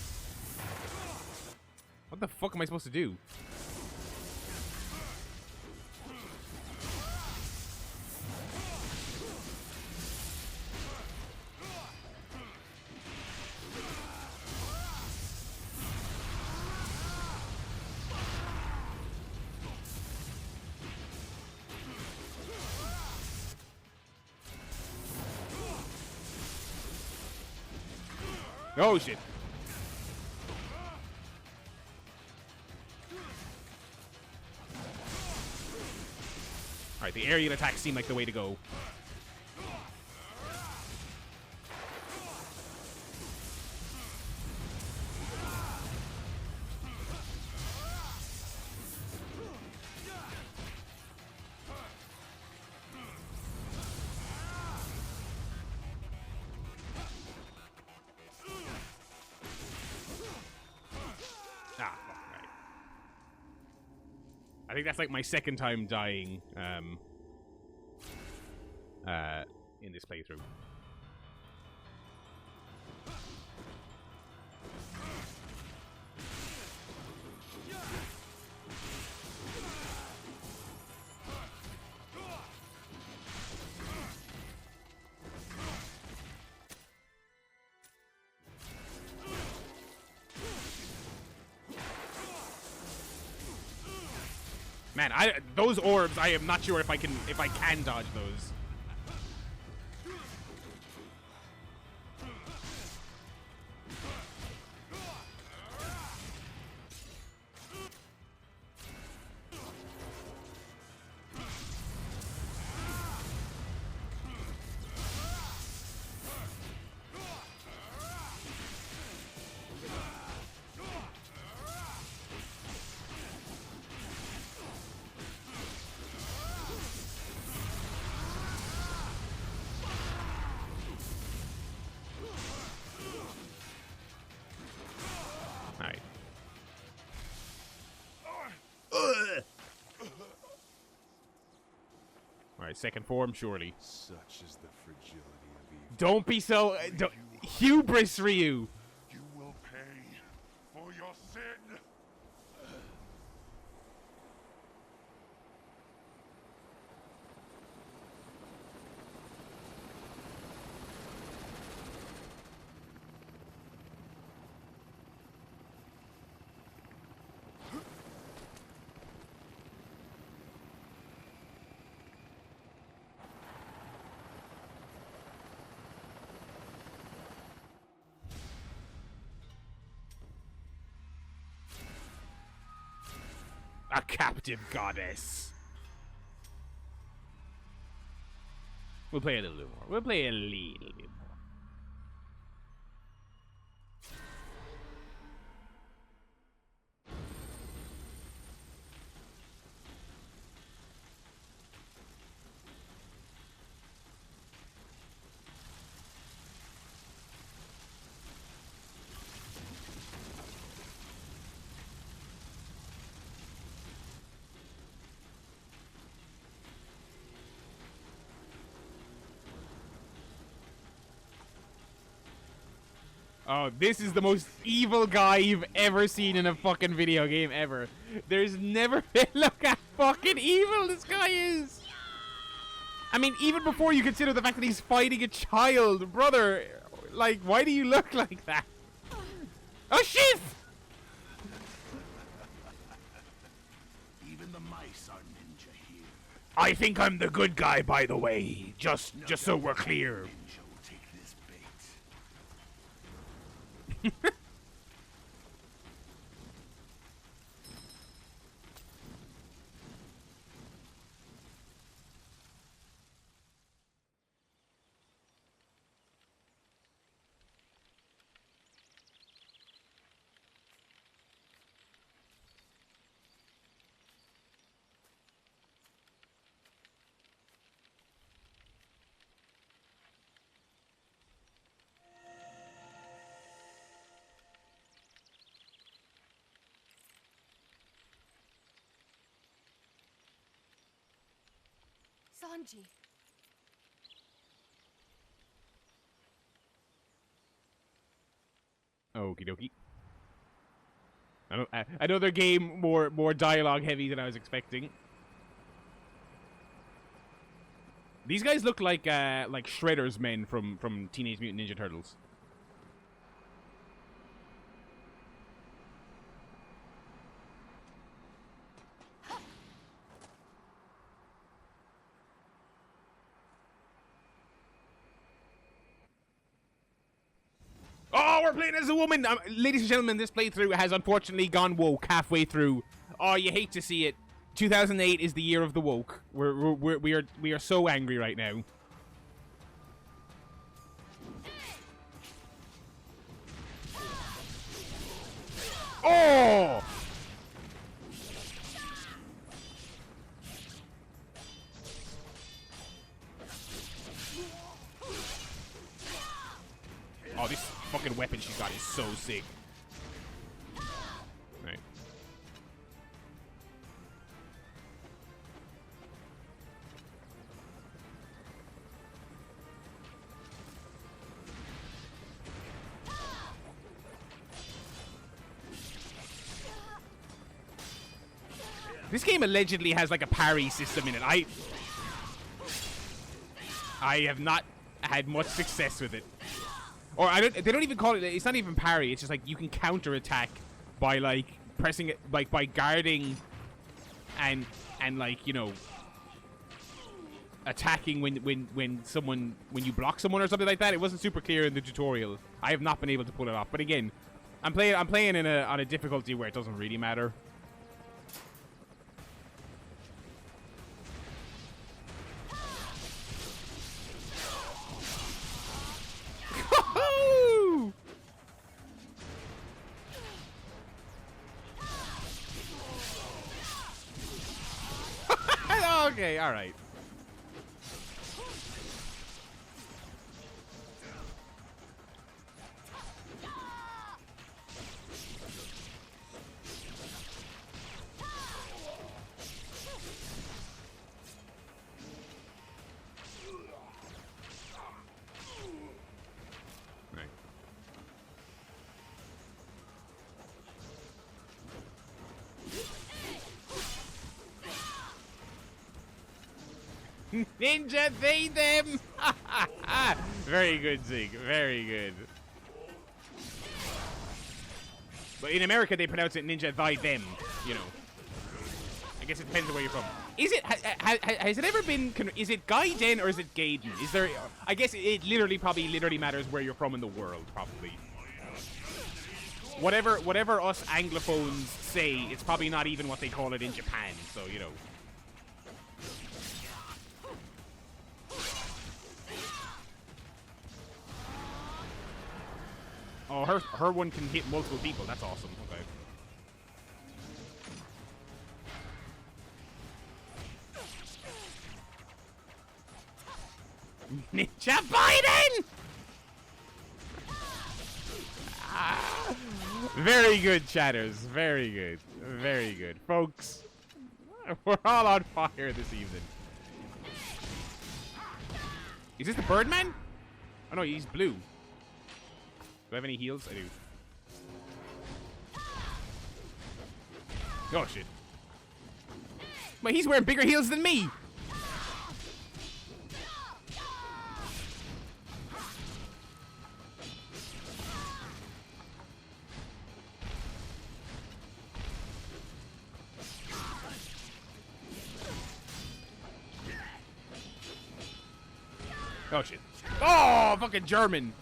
What the fuck am I supposed to do? Oh shit. Alright, the aerial attacks seem like the way to go. I think that's like my second time dying in this playthrough. Man, those orbs, I am not sure if I can dodge those. Alright, second form, surely. Such is the fragility of evil. Don't be so... hubris, Ryu! You will pay for your your sin! A captive goddess. We'll play a little bit more. We'll play a little bit more. Oh, this is the most evil guy you've ever seen in a fucking video game ever. There's never been... Look how fucking evil this guy is. I mean, even before you consider the fact that he's fighting a child, brother. Like, why do you look like that? Oh, shit! Even the mice are ninja here. I think I'm the good guy, by the way. Just so we're clear. Ninja will take this bait. Sanji. Okie dokie. Another game more dialogue heavy than I was expecting. These guys look like Shredder's men from Teenage Mutant Ninja Turtles. Oh, we're playing as a woman! Ladies and gentlemen, this playthrough has unfortunately gone woke halfway through. Oh, you hate to see it. 2008 is the year of the woke. We are so angry right now. Oh! Oh, this fucking weapon she's got is so sick. Right. This game allegedly has like a parry system in it. I have not had much success with it. Or they don't even call it, it's not even parry, it's just like you can counter attack by like pressing it, like by guarding and like, you know, attacking when you block someone or something like that. It wasn't super clear in the tutorial. I have not been able to pull it off. But again, I'm playing on a difficulty where it doesn't really matter. Okay, all right. Ninja they them. Very good, Zig. Very good. But in America, they pronounce it ninja thy them. You know. I guess it depends on where you're from. Is it? Has it ever been? Is it Gaiden or is it Gaiden? Is there? I guess it literally matters where you're from in the world, probably. Whatever us Anglophones say, it's probably not even what they call it in Japan. So you know. Oh, her one can hit multiple people. That's awesome. Okay. Ninja Biden! Ah, very good, chatters. Very good. Very good. Folks, we're all on fire this evening. Is this the Birdman? Oh no, he's blue. Do I have any heals? I do. Oh shit. Wait, he's wearing bigger heels than me! Oh shit. Oh, fucking German.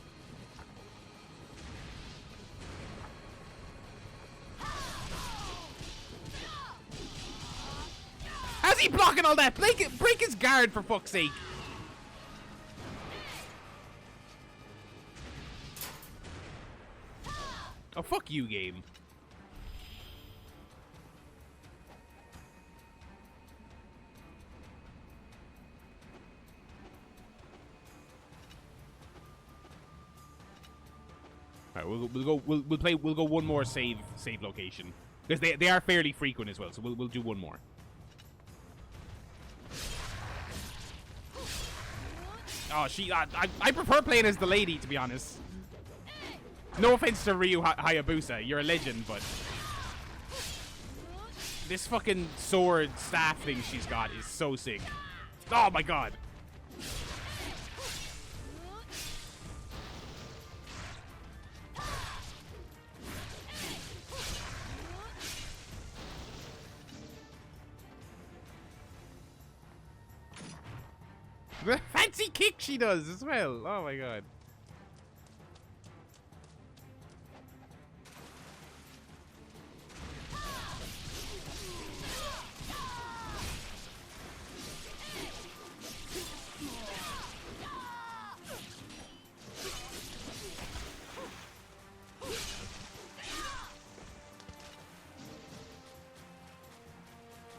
How's he blocking all that? Break his guard for fuck's sake. Oh, fuck you, game. All right, we'll go one more save location because they are fairly frequent as well. So we'll do one more. Oh, I prefer playing as the lady, to be honest. No offense to Ryu Hayabusa, you're a legend, but this fucking sword staff thing she's got is so sick. Oh my god. The fancy kick she does as well. Oh my god.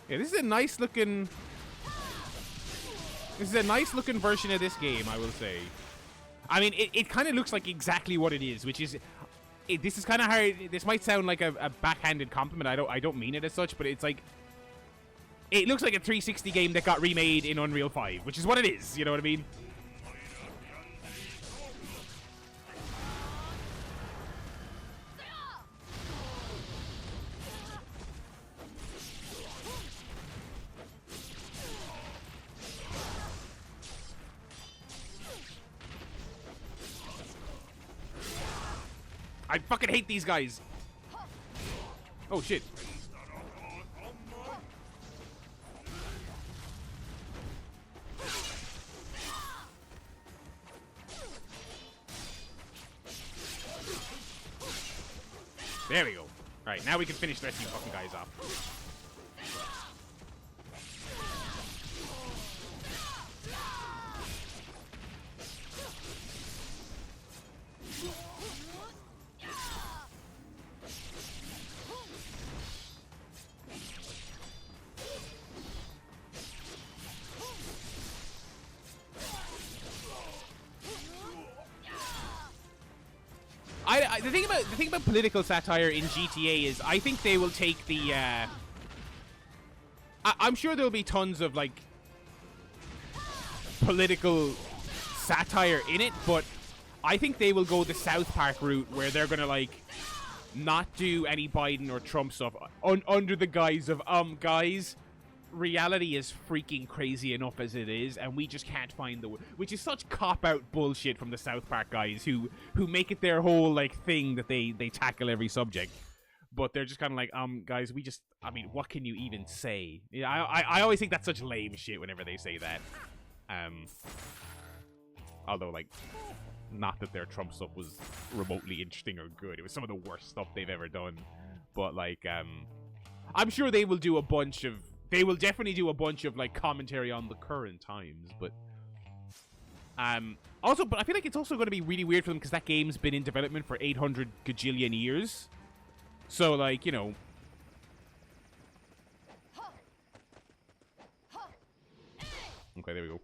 Yeah, this is a nice looking... This is a nice looking version of this game, I will say. I mean, it kind of looks like exactly what it is, which is... this is kind of hard. This might sound like a backhanded compliment. I don't mean it as such, but it's like... It looks like a 360 game that got remade in Unreal 5, which is what it is, you know what I mean? I fucking hate these guys. Oh shit. There we go. Alright, now we can finish the rest of you fucking guys off. The thing about political satire in GTA is I think they will take the I'm sure there'll be tons of like political satire in it, but I think they will go the South Park route where they're gonna like not do any Biden or Trump stuff under the guise of guys, reality is freaking crazy enough as it is, and we just can't find the which is such cop-out bullshit from the South Park guys who make it their whole like thing that they tackle every subject. But they're just kind of like, guys, I mean, what can you even say? Yeah, I always think that's such lame shit whenever they say that. Although, like, not that their Trump stuff was remotely interesting or good. It was some of the worst stuff they've ever done. But, like, I'm sure they will do a bunch of... They will definitely do a bunch of, like, commentary on the current times, but... Also, but I feel like it's also going to be really weird for them because that game's been in development for 800 gajillion years. So, like, you know... Okay, there we go.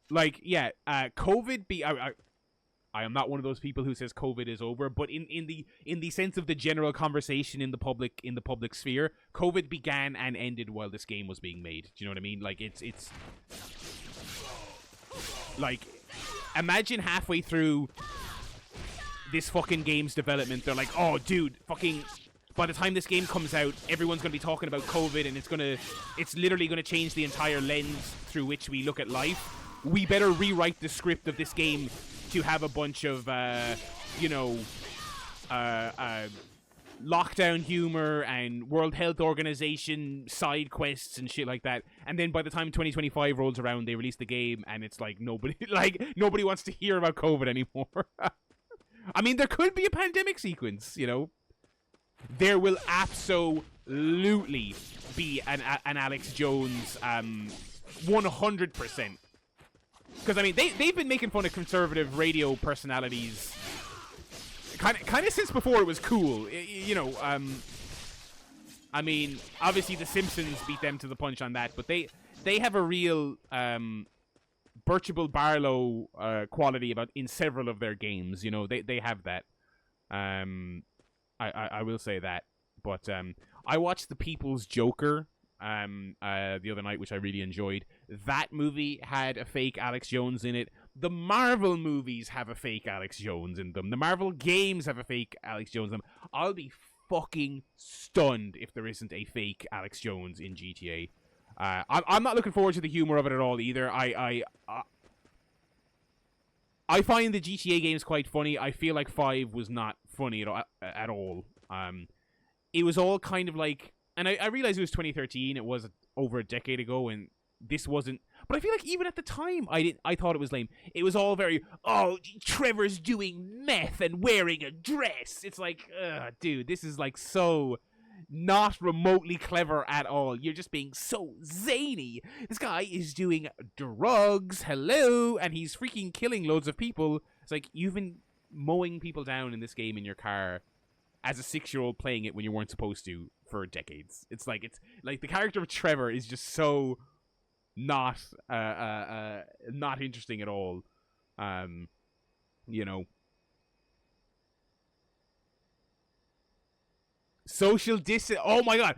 Like, yeah, COVID I am not one of those people who says COVID is over, but in the sense of the general conversation in the public sphere, COVID began and ended while this game was being made. Do you know what I mean? Like, it's like, imagine halfway through this fucking game's development, they're like, oh, dude, fucking, by the time this game comes out, everyone's going to be talking about COVID, and it's literally going to change the entire lens through which we look at life. We better rewrite the script of this game to have a bunch of, you know, lockdown humor and World Health Organization side quests and shit like that. And then by the time 2025 rolls around, they release the game, and it's like nobody wants to hear about COVID anymore. I mean, there could be a pandemic sequence, you know. There will absolutely be an Alex Jones, 100%. Because, I mean, they've been making fun of conservative radio personalities kind of since before it was cool. You know, I mean, obviously The Simpsons beat them to the punch on that, but they have a real Birchable Barlow quality about in several of their games. You know, they have that. I will say that. But I watched The People's Joker the other night, which I really enjoyed. That movie had a fake Alex Jones in it. The Marvel movies have a fake Alex Jones in them. The Marvel games have a fake Alex Jones in them. I'll be fucking stunned if there isn't a fake Alex Jones in GTA. I'm not looking forward to the humor of it at all either. I find the GTA games quite funny. I feel like 5 was not funny at all. It was all kind of like... And I realize it was 2013. It was over a decade ago, and this wasn't... But I feel like even at the time, I thought it was lame. It was all very, oh, Trevor's doing meth and wearing a dress. It's like, dude, this is like so not remotely clever at all. You're just being so zany. This guy is doing drugs, hello, and he's freaking killing loads of people. It's like, you've been mowing people down in this game in your car as a 6-year-old playing it when you weren't supposed to for decades. It's like the character of Trevor is just so not interesting at all. You know, social distance. Oh my god.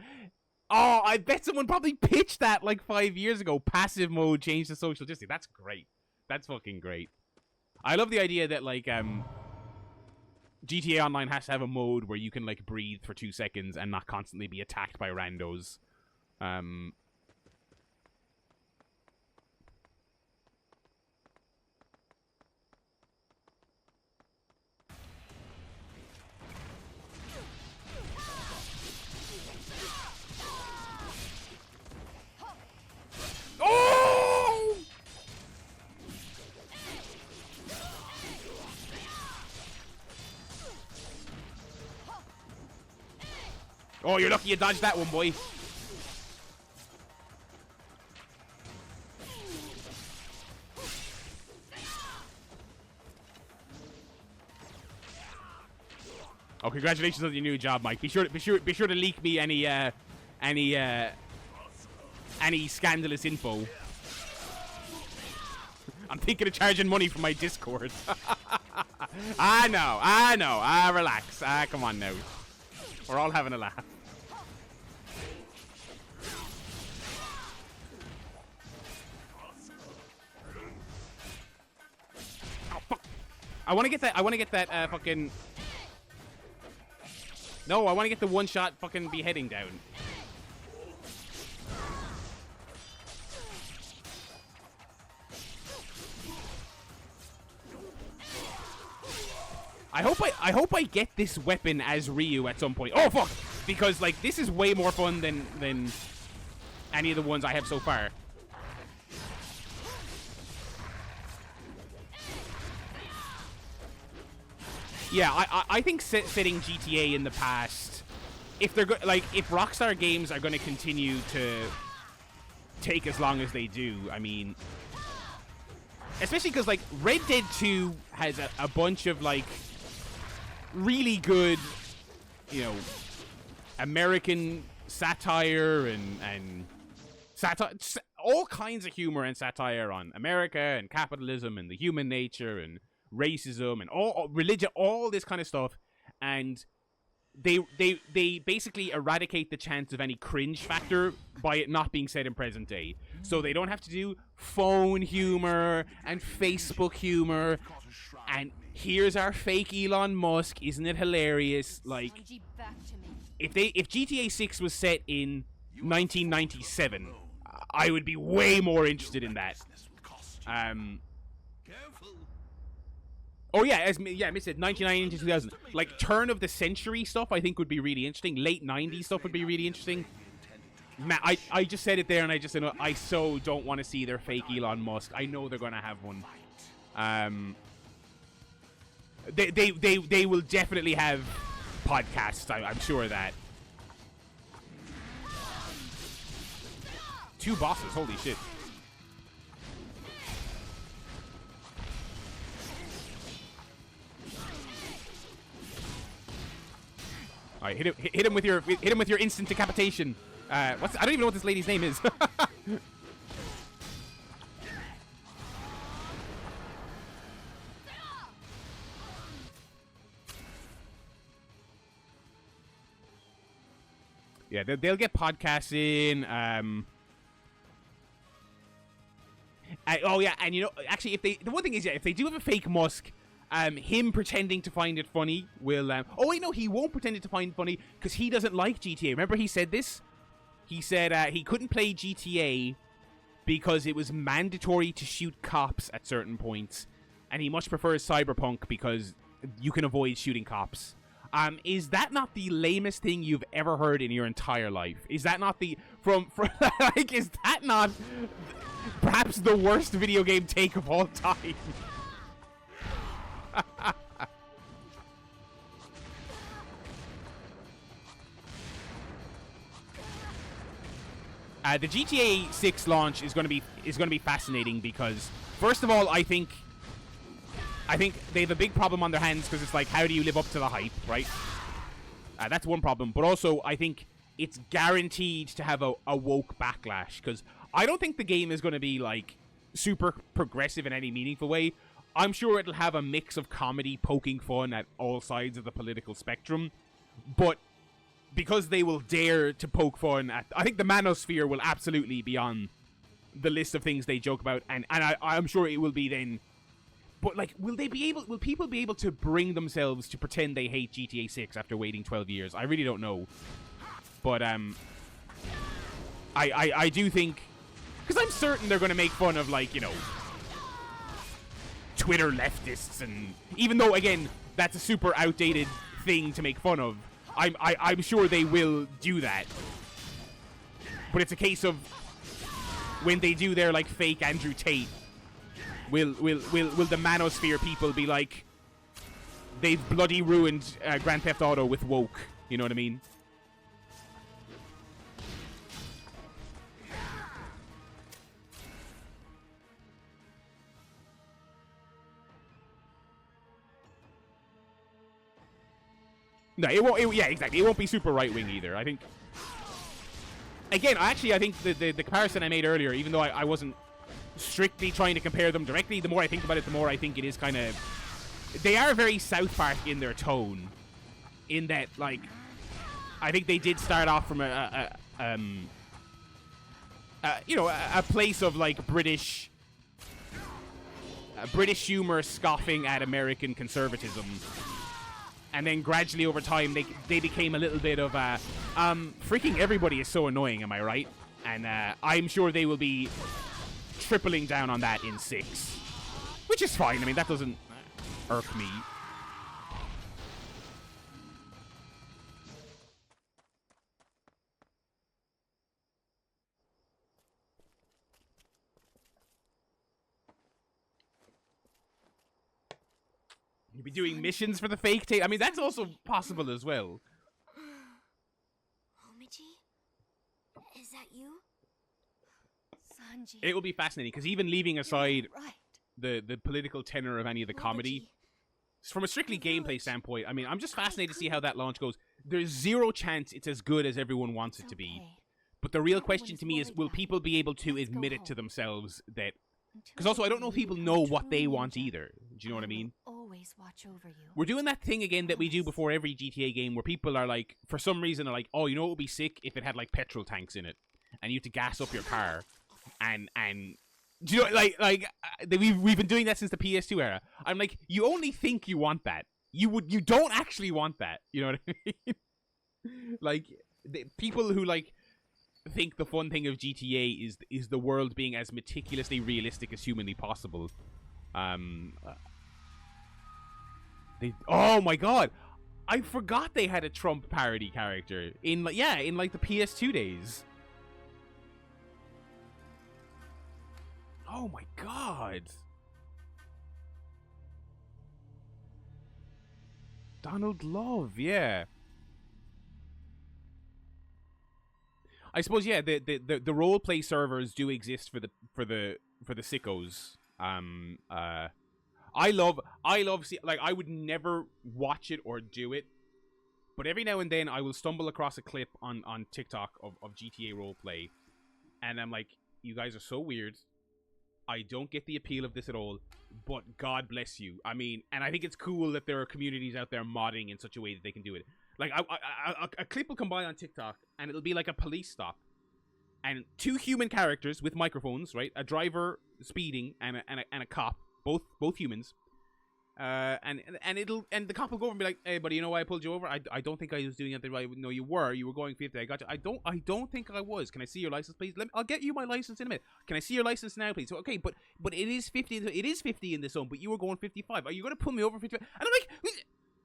Oh, I bet someone probably pitched that like 5 years ago. Passive mode changed to social distance. That's great. That's fucking great. I love the idea that like GTA Online has to have a mode where you can like breathe for 2 seconds and not constantly be attacked by randos. Oh! Oh, you're lucky you dodged that one, boy. Oh, congratulations on your new job, Mike. Be sure to leak me any scandalous info. I'm thinking of charging money for my Discord. I know. Relax. Come on now. We're all having a laugh. Oh, fuck. I want to get that fucking... No, I want to get the one-shot fucking beheading down. I hope I get this weapon as Ryu at some point. Oh fuck! Because like this is way more fun than any of the ones I have so far. Yeah, I think setting GTA in the past, if they're if Rockstar games are going to continue to take as long as they do, I mean, especially because like Red Dead 2 has a bunch of like really good, you know, American satire and satire, all kinds of humor and satire on America and capitalism and the human nature and racism and all religion, all this kind of stuff, and they basically eradicate the chance of any cringe factor by it not being said in present day. So they don't have to do phone humor and Facebook humor and here's our fake Elon Musk, isn't it hilarious? Like, if GTA 6 was set in 1997, I would be way more interested in that. Oh yeah, as Miss said, 1990 to 2000. Like turn of the century stuff, I think would be really interesting. Late 90s stuff would be really interesting. Man, I just said it there, and I just said I so don't want to see their fake Elon Musk. I know they're gonna have one. They will definitely have podcasts. I'm sure of that. 2 bosses, holy shit. All right, hit him with your instant decapitation. I don't even know what this lady's name is. Yeah, they'll get podcasts in. Oh yeah, and you know, actually, the one thing is, yeah, if they do have a fake Musk, him pretending to find it funny will. Oh wait, no, he won't pretend to find it funny because he doesn't like GTA. Remember, he said this. He said he couldn't play GTA because it was mandatory to shoot cops at certain points, and he much prefers Cyberpunk because you can avoid shooting cops. Is that not the lamest thing you've ever heard in your entire life? Is that not the from like? Is that not perhaps the worst video game take of all time? The GTA 6 launch is going to be fascinating because, first of all, I think they have a big problem on their hands because it's like, how do you live up to the hype, right? That's one problem. But also, I think it's guaranteed to have a woke backlash because I don't think the game is going to be like super progressive in any meaningful way. I'm sure it'll have a mix of comedy poking fun at all sides of the political spectrum, but because they will dare to poke fun at, I think the manosphere will absolutely be on the list of things they joke about, and I'm sure it will be then. But like, will people be able to bring themselves to pretend they hate GTA 6 after waiting 12 years? I really don't know. But I do think, because I'm certain they're going to make fun of, like, you know, Twitter leftists, and even though, again, that's a super outdated thing to make fun of, I'm sure they will do that. But it's a case of when they do their like fake Andrew Tate, will the manosphere people be like, they've bloody ruined Grand Theft Auto with woke? You know what I mean? No, it won't. Yeah, exactly. It won't be super right-wing either. I think. Again, I think the comparison I made earlier, even though I wasn't strictly trying to compare them directly, the more I think about it, the more I think it is kind of. They are very South Park in their tone, in that, like, I think they did start off from a place of like British humor scoffing at American conservatism. And then gradually over time, they became a little bit of freaking everybody is so annoying, am I right? And I'm sure they will be tripling down on that in 6. Which is fine. I mean, that doesn't irk me. You'd be doing missions for the fake tape. I mean, that's also possible as well. Momiji? Is that you? Sanji. It will be fascinating, because even leaving aside Right. the political tenor of any of the comedy, from a strictly gameplay standpoint, I mean, I'm just fascinated to see how that launch goes. There's zero chance it's as good as everyone wants it to be. But the real question to me is, will people be able to admit it to themselves that... Because also, I don't know if people know what they want either. Do you know what I mean? Always watch over you. We're doing that thing again that we do before every GTA game, where people are like, for some reason, are like, oh, you know what would be sick if it had like petrol tanks in it, and you have to gas up your car, and do you know, we've been doing that since the PS2 era. I'm like, you only think you want that. You don't actually want that. You know what I mean? Like, people who like think the fun thing of GTA is the world being as meticulously realistic as humanly possible. Oh my god, I forgot they had a Trump parody character in like the PS2 days. Oh my god. Donald Love, yeah. I suppose, yeah, the roleplay servers do exist for the sickos. I love like, I would never watch it or do it, but every now and then I will stumble across a clip on TikTok of GTA roleplay, and I'm like, you guys are so weird. I don't get the appeal of this at all, but God bless you. I mean, and I think it's cool that there are communities out there modding in such a way that they can do it. Like, a clip will come by on TikTok, and it'll be like a police stop, and two human characters with microphones, right? A driver speeding and a cop, both humans. And the cop will go over and be like, "Hey, buddy, you know why I pulled you over? I don't think I was doing anything right. No, you were going 50. I got you. I don't think I was. Can I see your license, please? I'll get you my license in a minute. Can I see your license now, please? So, okay, but it is 50. It is 50 in this zone, but you were going 55. Are you gonna pull me over 55? And I'm like,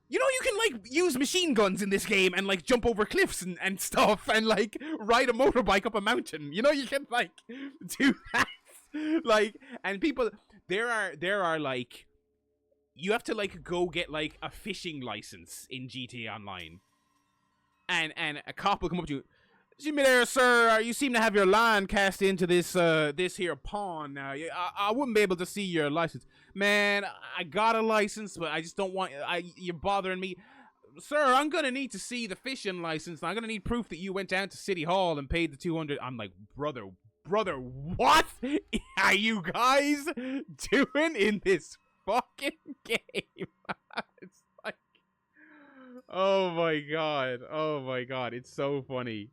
you know, you can like use machine guns in this game and like jump over cliffs and stuff and like ride a motorbike up a mountain. You know, you can like do that. Like, and people, there are like, you have to like go get like a fishing license in GTA Online, and a cop will come up to you. "Excuse me there, sir. You seem to have your line cast into this here pond. Now, I wouldn't be able to see your license, man. I got a license, but I just don't want. You're bothering me, sir. I'm gonna need to see the fishing license. I'm gonna need proof that you went down to City Hall and paid the $200. I'm like, brother, what are you guys doing in this fucking game? It's like, oh my god, it's so funny.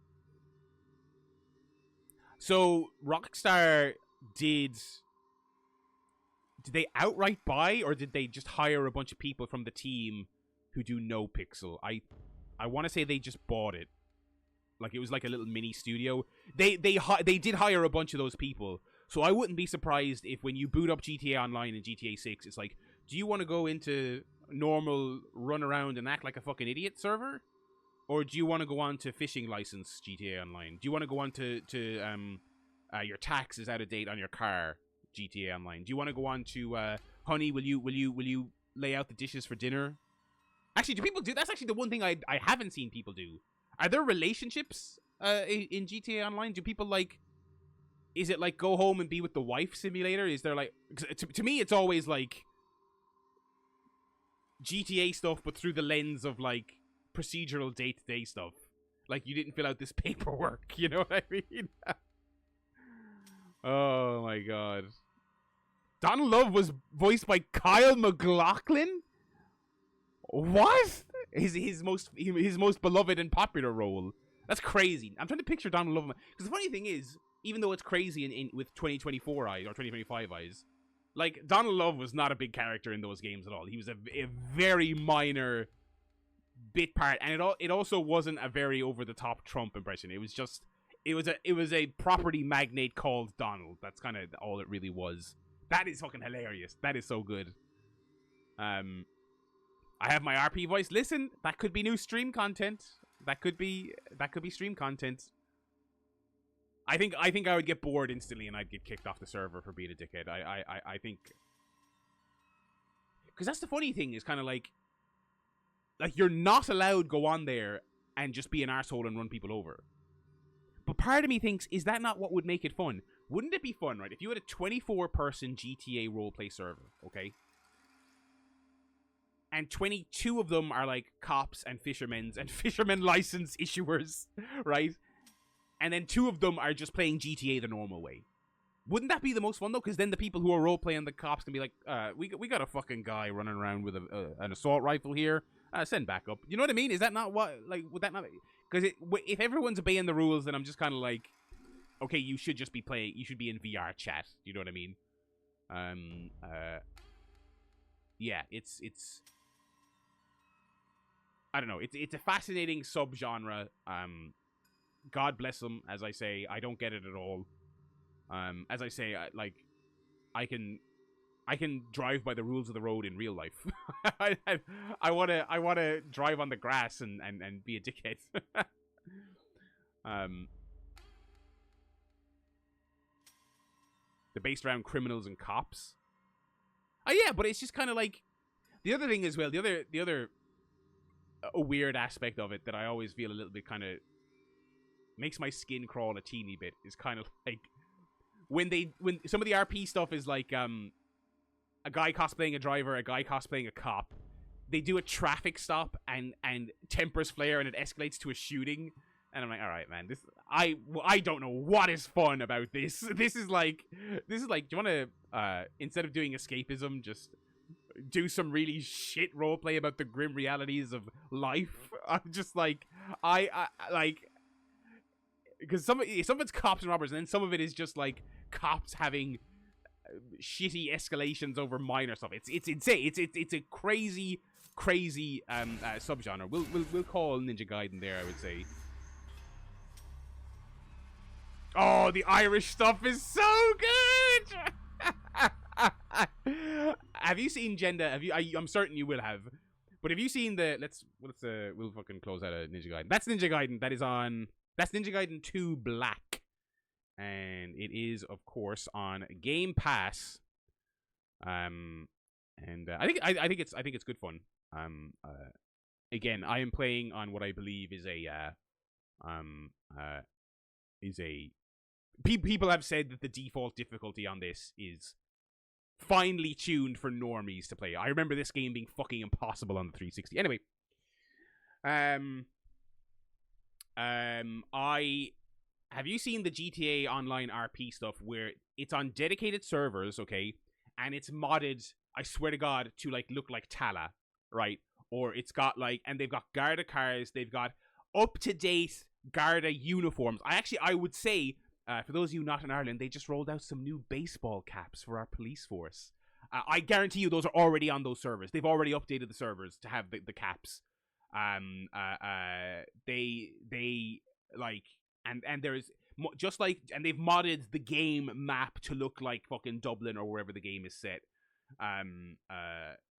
So Rockstar did they outright buy, or did they just hire a bunch of people from the team who do No Pixel? I want to say they just bought it. Like, it was like a little mini studio. They did hire a bunch of those people. So I wouldn't be surprised if when you boot up GTA Online and GTA 6, it's like, do you want to go into normal run around and act like a fucking idiot server? Or do you want to go on to fishing license GTA Online? Do you want to go on to your tax is out of date on your car GTA Online? Do you want to go on to honey, will you lay out the dishes for dinner? Actually, do people do? That's actually the one thing I haven't seen people do. Are there relationships in GTA Online? Do people like? Is it like go home and be with the wife simulator? Is there like, to me it's always like GTA stuff, but through the lens of like procedural day-to-day stuff. Like, you didn't fill out this paperwork, you know what I mean? Oh my god. Donald Love was voiced by Kyle MacLachlan? What? His most beloved and popular role. That's crazy. I'm trying to picture Donald Love, because the funny thing is, even though it's crazy in with 2024 eyes or 2025 eyes, like, Donald Love was not a big character in those games at all. He was a very minor bit part, and it also wasn't a very over the top Trump impression. It was just it was a property magnate called Donald. That's kind of all it really was. That is fucking hilarious. That is so good. I have my RP voice. Listen, that could be new stream content. That could be stream content. I think I would get bored instantly and I'd get kicked off the server for being a dickhead. I think, Because that's the funny thing, is kind of like you're not allowed go on there and just be an arsehole and run people over. But part of me thinks, is that not what would make it fun? Wouldn't it be fun, right, if you had a 24-person GTA roleplay server, okay? And 22 of them are like cops and fishermen license issuers, right? And then 2 of them are just playing GTA the normal way. Wouldn't that be the most fun, though? Because then the people who are role-playing the cops can be like, we got a fucking guy running around with an assault rifle here. Send backup. You know what I mean? Is that not what, like, would that not... Because if everyone's obeying the rules, then I'm just kind of like, okay, you should just be playing... You should be in VR chat. You know what I mean? Yeah, it's... I don't know. It's a fascinating subgenre. God bless them, as I say. I don't get it at all. As I say, I can drive by the rules of the road in real life. I wanna drive on the grass and be a dickhead. They're based around criminals and cops. Oh yeah, but it's just kind of like the other thing as well. The other a weird aspect of it that I always feel a little bit kind of makes my skin crawl a teeny bit is kind of like when some of the RP stuff is like a guy cosplaying a driver, a guy cosplaying a cop. They do a traffic stop and tempers flare and it escalates to a shooting. And I'm like, all right, man, I don't know what is fun about this. This is like, do you want to instead of doing escapism, just do some really shit roleplay about the grim realities of life? I'm just like, I like, because some of it's cops and robbers, and then some of it is just like cops having shitty escalations over minor stuff. It's insane. It's a crazy subgenre. We'll call Ninja Gaiden there, I would say. Oh, the Irish stuff is so good. Have you seen Genda? I'm certain you will have. But have you seen the? We'll fucking close out of Ninja Gaiden. That's Ninja Gaiden. That's Ninja Gaiden 2 Black, and it is of course on Game Pass. And I think it's good fun. Again, I am playing on what I believe is people have said that the default difficulty on this is finely tuned for normies to play. I remember this game being fucking impossible on the 360. Anyway, have you seen the GTA Online RP stuff where it's on dedicated servers, okay, and it's modded, I swear to God, to like look like Tala, right? Or it's got like, and they've got Garda cars, they've got up-to-date Garda uniforms. I would say, for those of you not in Ireland, they just rolled out some new baseball caps for our police force. I guarantee you those are already on those servers. They've already updated the servers to have the caps. They like, and there's just like, and they've modded the game map to look like fucking Dublin or wherever the game is set.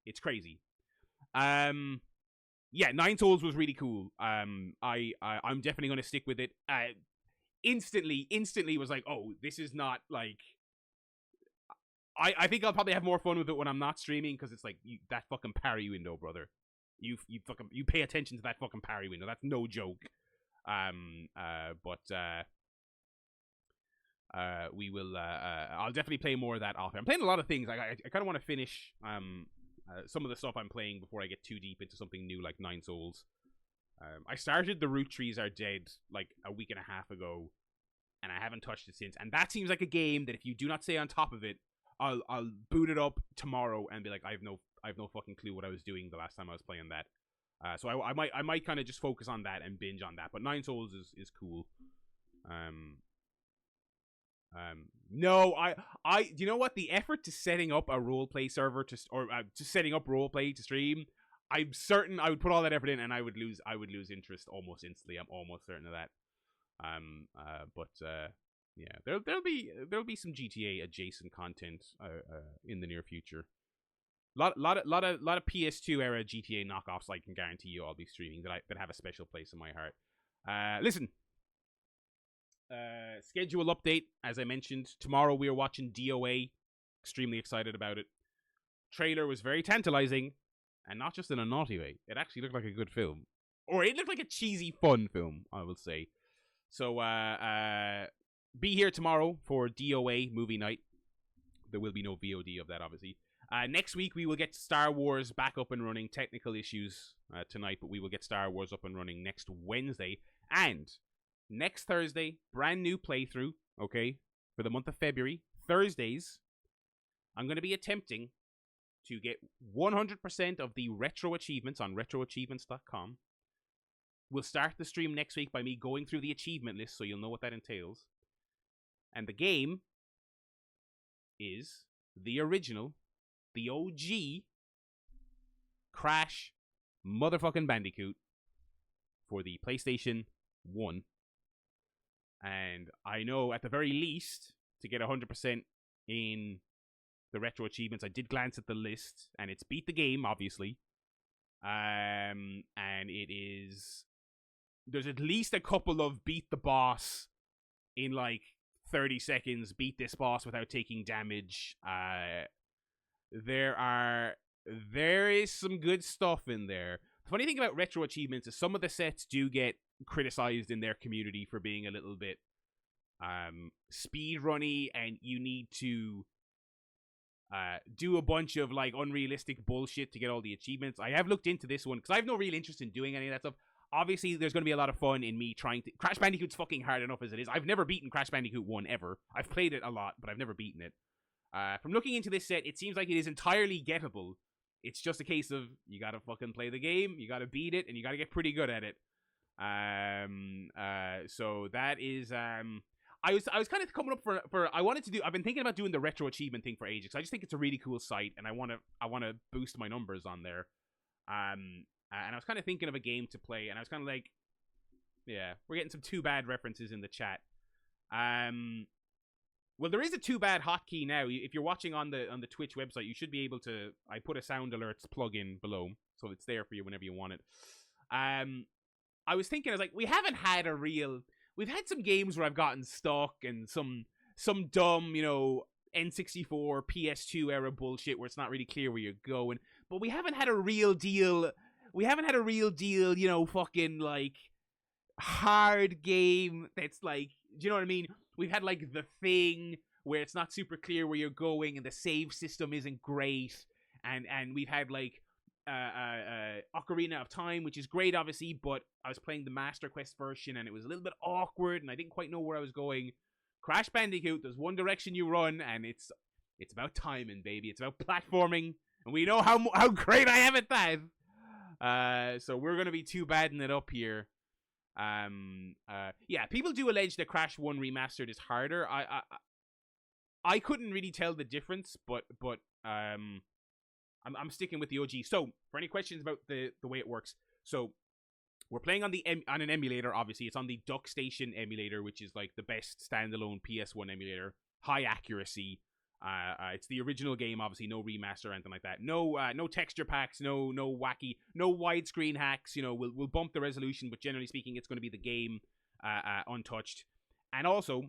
It's crazy. Yeah, Nine Souls was really cool. I'm definitely going to stick with it. Instantly was like, oh, this is not like, I think I'll probably have more fun with it when I'm not streaming, because it's like, that fucking parry window, brother. You pay attention to that fucking parry window. That's no joke. We will, I'll definitely play more of that off. I'm playing a lot of things. I kind of want to finish, some of the stuff I'm playing before I get too deep into something new like Nine Souls. I started The Root Trees Are Dead like a week and a half ago, and I haven't touched it since. And that seems like a game that if you do not stay on top of it, I'll boot it up tomorrow and be like, I have no fucking clue what I was doing the last time I was playing that. So I might kind of just focus on that and binge on that. But Nine Souls is cool. No, you know what? The effort to setting up a roleplay server to setting up roleplay to stream, I'm certain I would put all that effort in and I would lose interest almost instantly. I'm almost certain of that. Yeah, there'll be some GTA adjacent content in the near future. Lot of PS2 era GTA knockoffs. I can guarantee you I'll be streaming that have a special place in my heart. Listen. Schedule update, as I mentioned. Tomorrow we are watching DOA. Extremely excited about it. trailer was very tantalizing, and not just in a naughty way. It actually looked like a good film. Or it looked like a cheesy, fun film, I will say. So, be here tomorrow for DOA movie night. There will be no VOD of that, obviously. Next week, we will get Star Wars back up and running. Technical issues tonight, but we will get Star Wars up and running next Wednesday. And next Thursday, brand new playthrough, okay, for the month of February. Thursdays, I'm going to be attempting to get 100% of the retro achievements on retroachievements.com. We'll start the stream next week by me going through the achievement list, so you'll know what that entails. And the game is the original, the OG Crash motherfucking Bandicoot for the PlayStation 1. And I know at the very least, to get 100% in the retro achievements, I did glance at the list, and it's beat the game, obviously. And it is... There's at least a couple of beat the boss in like 30 seconds, beat this boss without taking damage. There is some good stuff in there. The funny thing about retro achievements is some of the sets do get criticized in their community for being a little bit speedrunny, and you need to do a bunch of like unrealistic bullshit to get all the achievements. I have looked into this one because I have no real interest in doing any of that stuff. Obviously, there's going to be a lot of fun in me trying to... Crash Bandicoot's fucking hard enough as it is. I've never beaten Crash Bandicoot 1 ever. I've played it a lot, but I've never beaten it. From looking into this set, it seems like it is entirely gettable. It's just a case of, you gotta fucking play the game, you gotta beat it, and you gotta get pretty good at it. So that is... I was kind of coming up for... I wanted to do... I've been thinking about doing the retro achievement thing for ages. I just think it's a really cool site, and I want to boost my numbers on there. And I was kind of thinking of a game to play, and I was kind of like, yeah, we're getting some Too Bad references in the chat. Well, there is a Too Bad hotkey now. If you're watching on the Twitch website, you should be able to... I put a sound alerts plug-in below, so it's there for you whenever you want it. I was thinking, I was like, we haven't had a real... We've had some games where I've gotten stuck, and some dumb, you know, N64, PS2 era bullshit where it's not really clear where you're going. But we haven't had a real deal... you know, fucking, like, hard game that's, like, do you know what I mean? We've had, like, The Thing, where it's not super clear where you're going, and the save system isn't great, and we've had, like, Ocarina of Time, which is great, obviously, but I was playing the Master Quest version, and it was a little bit awkward, and I didn't quite know where I was going. Crash Bandicoot, there's one direction you run, and it's about timing, baby. It's about platforming, and we know how great I am at that. So we're going to be Too Badding it up here. Yeah, people do allege that Crash 1 Remastered is harder. I couldn't really tell the difference, but I'm sticking with the OG. So, for any questions about the way it works, so we're playing on an emulator, obviously. It's on the DuckStation emulator, which is like the best standalone PS1 emulator. High accuracy. It's the original game, obviously, no remaster or anything like that. No texture packs, no wacky, no widescreen hacks. You know, we'll bump the resolution, but generally speaking, it's going to be the game, untouched. And also,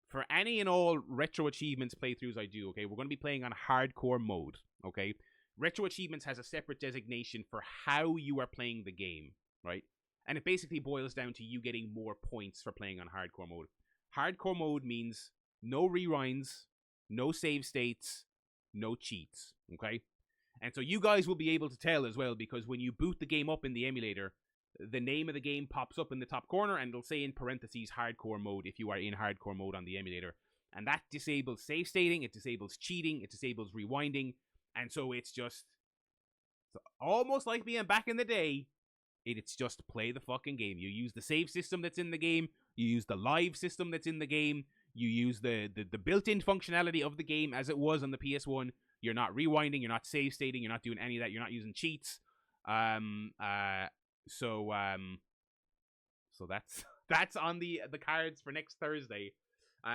for any and all Retro Achievements playthroughs I do, okay, we're going to be playing on hardcore mode, okay? Retro Achievements has a separate designation for how you are playing the game, right? And it basically boils down to you getting more points for playing on hardcore mode. Hardcore mode means no rewinds, no save states, no cheats, okay? And so you guys will be able to tell as well, because when you boot the game up in the emulator, the name of the game pops up in the top corner, and it'll say in parentheses hardcore mode if you are in hardcore mode on the emulator. And that disables save stating, it disables cheating, it disables rewinding, and so it's almost like being back in the day. It's just play the fucking game. You use the save system that's in the game, you use the live system that's in the game, you use the built-in functionality of the game as it was on the PS1. You're not rewinding, you're not save stating, you're not doing any of that, you're not using cheats. So that's on the cards for next Thursday.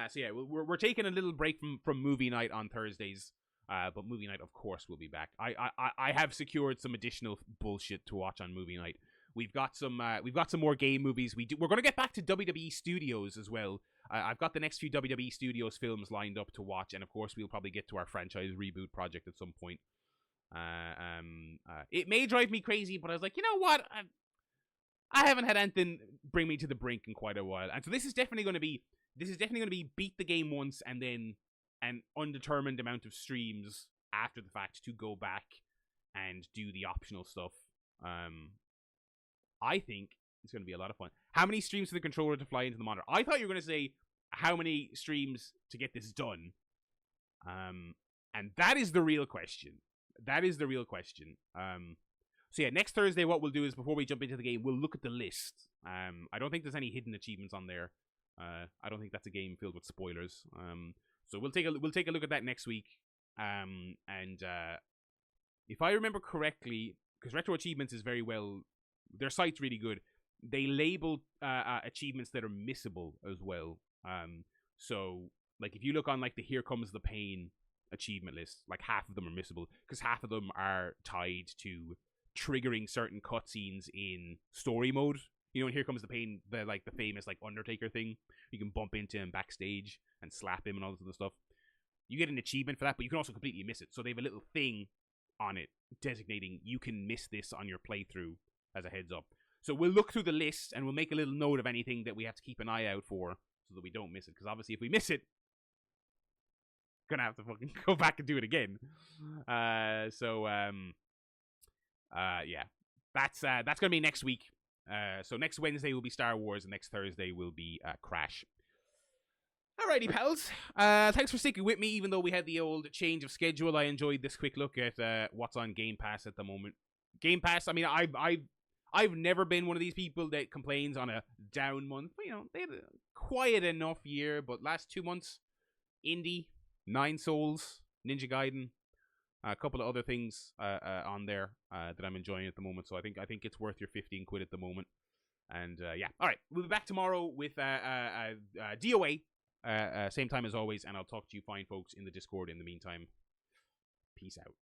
So yeah, we're taking a little break from movie night on Thursdays. But movie night, of course, will be back. I have secured some additional bullshit to watch on movie night. We've got some more game movies. We're going to get back to WWE Studios as well. I've got the next few WWE Studios films lined up to watch, and of course we'll probably get to our franchise reboot project at some point. It may drive me crazy, but I was like, you know what? I haven't had anything bring me to the brink in quite a while, and so this is definitely going to be beat the game once and then an undetermined amount of streams after the fact to go back and do the optional stuff. I think it's going to be a lot of fun. How many streams for the controller to fly into the monitor? I thought you were going to say how many streams to get this done. And that is the real question. That is the real question. So yeah, next Thursday what we'll do is, before we jump into the game, we'll look at the list. I don't think there's any hidden achievements on there. I don't think that's a game filled with spoilers. So we'll take a look at that next week. And if I remember correctly, because Retro Achievements is very well, their site's really good. They label achievements that are missable as well. So like if you look on like the Here Comes the Pain achievement list, like half of them are missable because half of them are tied to triggering certain cutscenes in story mode. You know, in Here Comes the Pain, the famous like Undertaker thing, you can bump into him backstage and slap him and all this other stuff. You get an achievement for that, but you can also completely miss it. So they have a little thing on it designating you can miss this on your playthrough as a heads up. So we'll look through the list and we'll make a little note of anything that we have to keep an eye out for so that we don't miss it. Because obviously if we miss it, gonna have to fucking go back and do it again. Yeah, that's gonna be next week. So next Wednesday will be Star Wars, and next Thursday will be Crash. Alrighty, pals. Thanks for sticking with me, even though we had the old change of schedule. I enjoyed this quick look at what's on Game Pass at the moment. Game Pass. I mean, I've never been one of these people that complains on a down month. You know, they had a quiet enough year, but last 2 months, indie, 9 Souls, Ninja Gaiden, a couple of other things on there that I'm enjoying at the moment. So I think it's worth your 15 quid at the moment. And yeah, all right, we'll be back tomorrow with DOA, same time as always, and I'll talk to you fine folks in the Discord in the meantime. Peace out.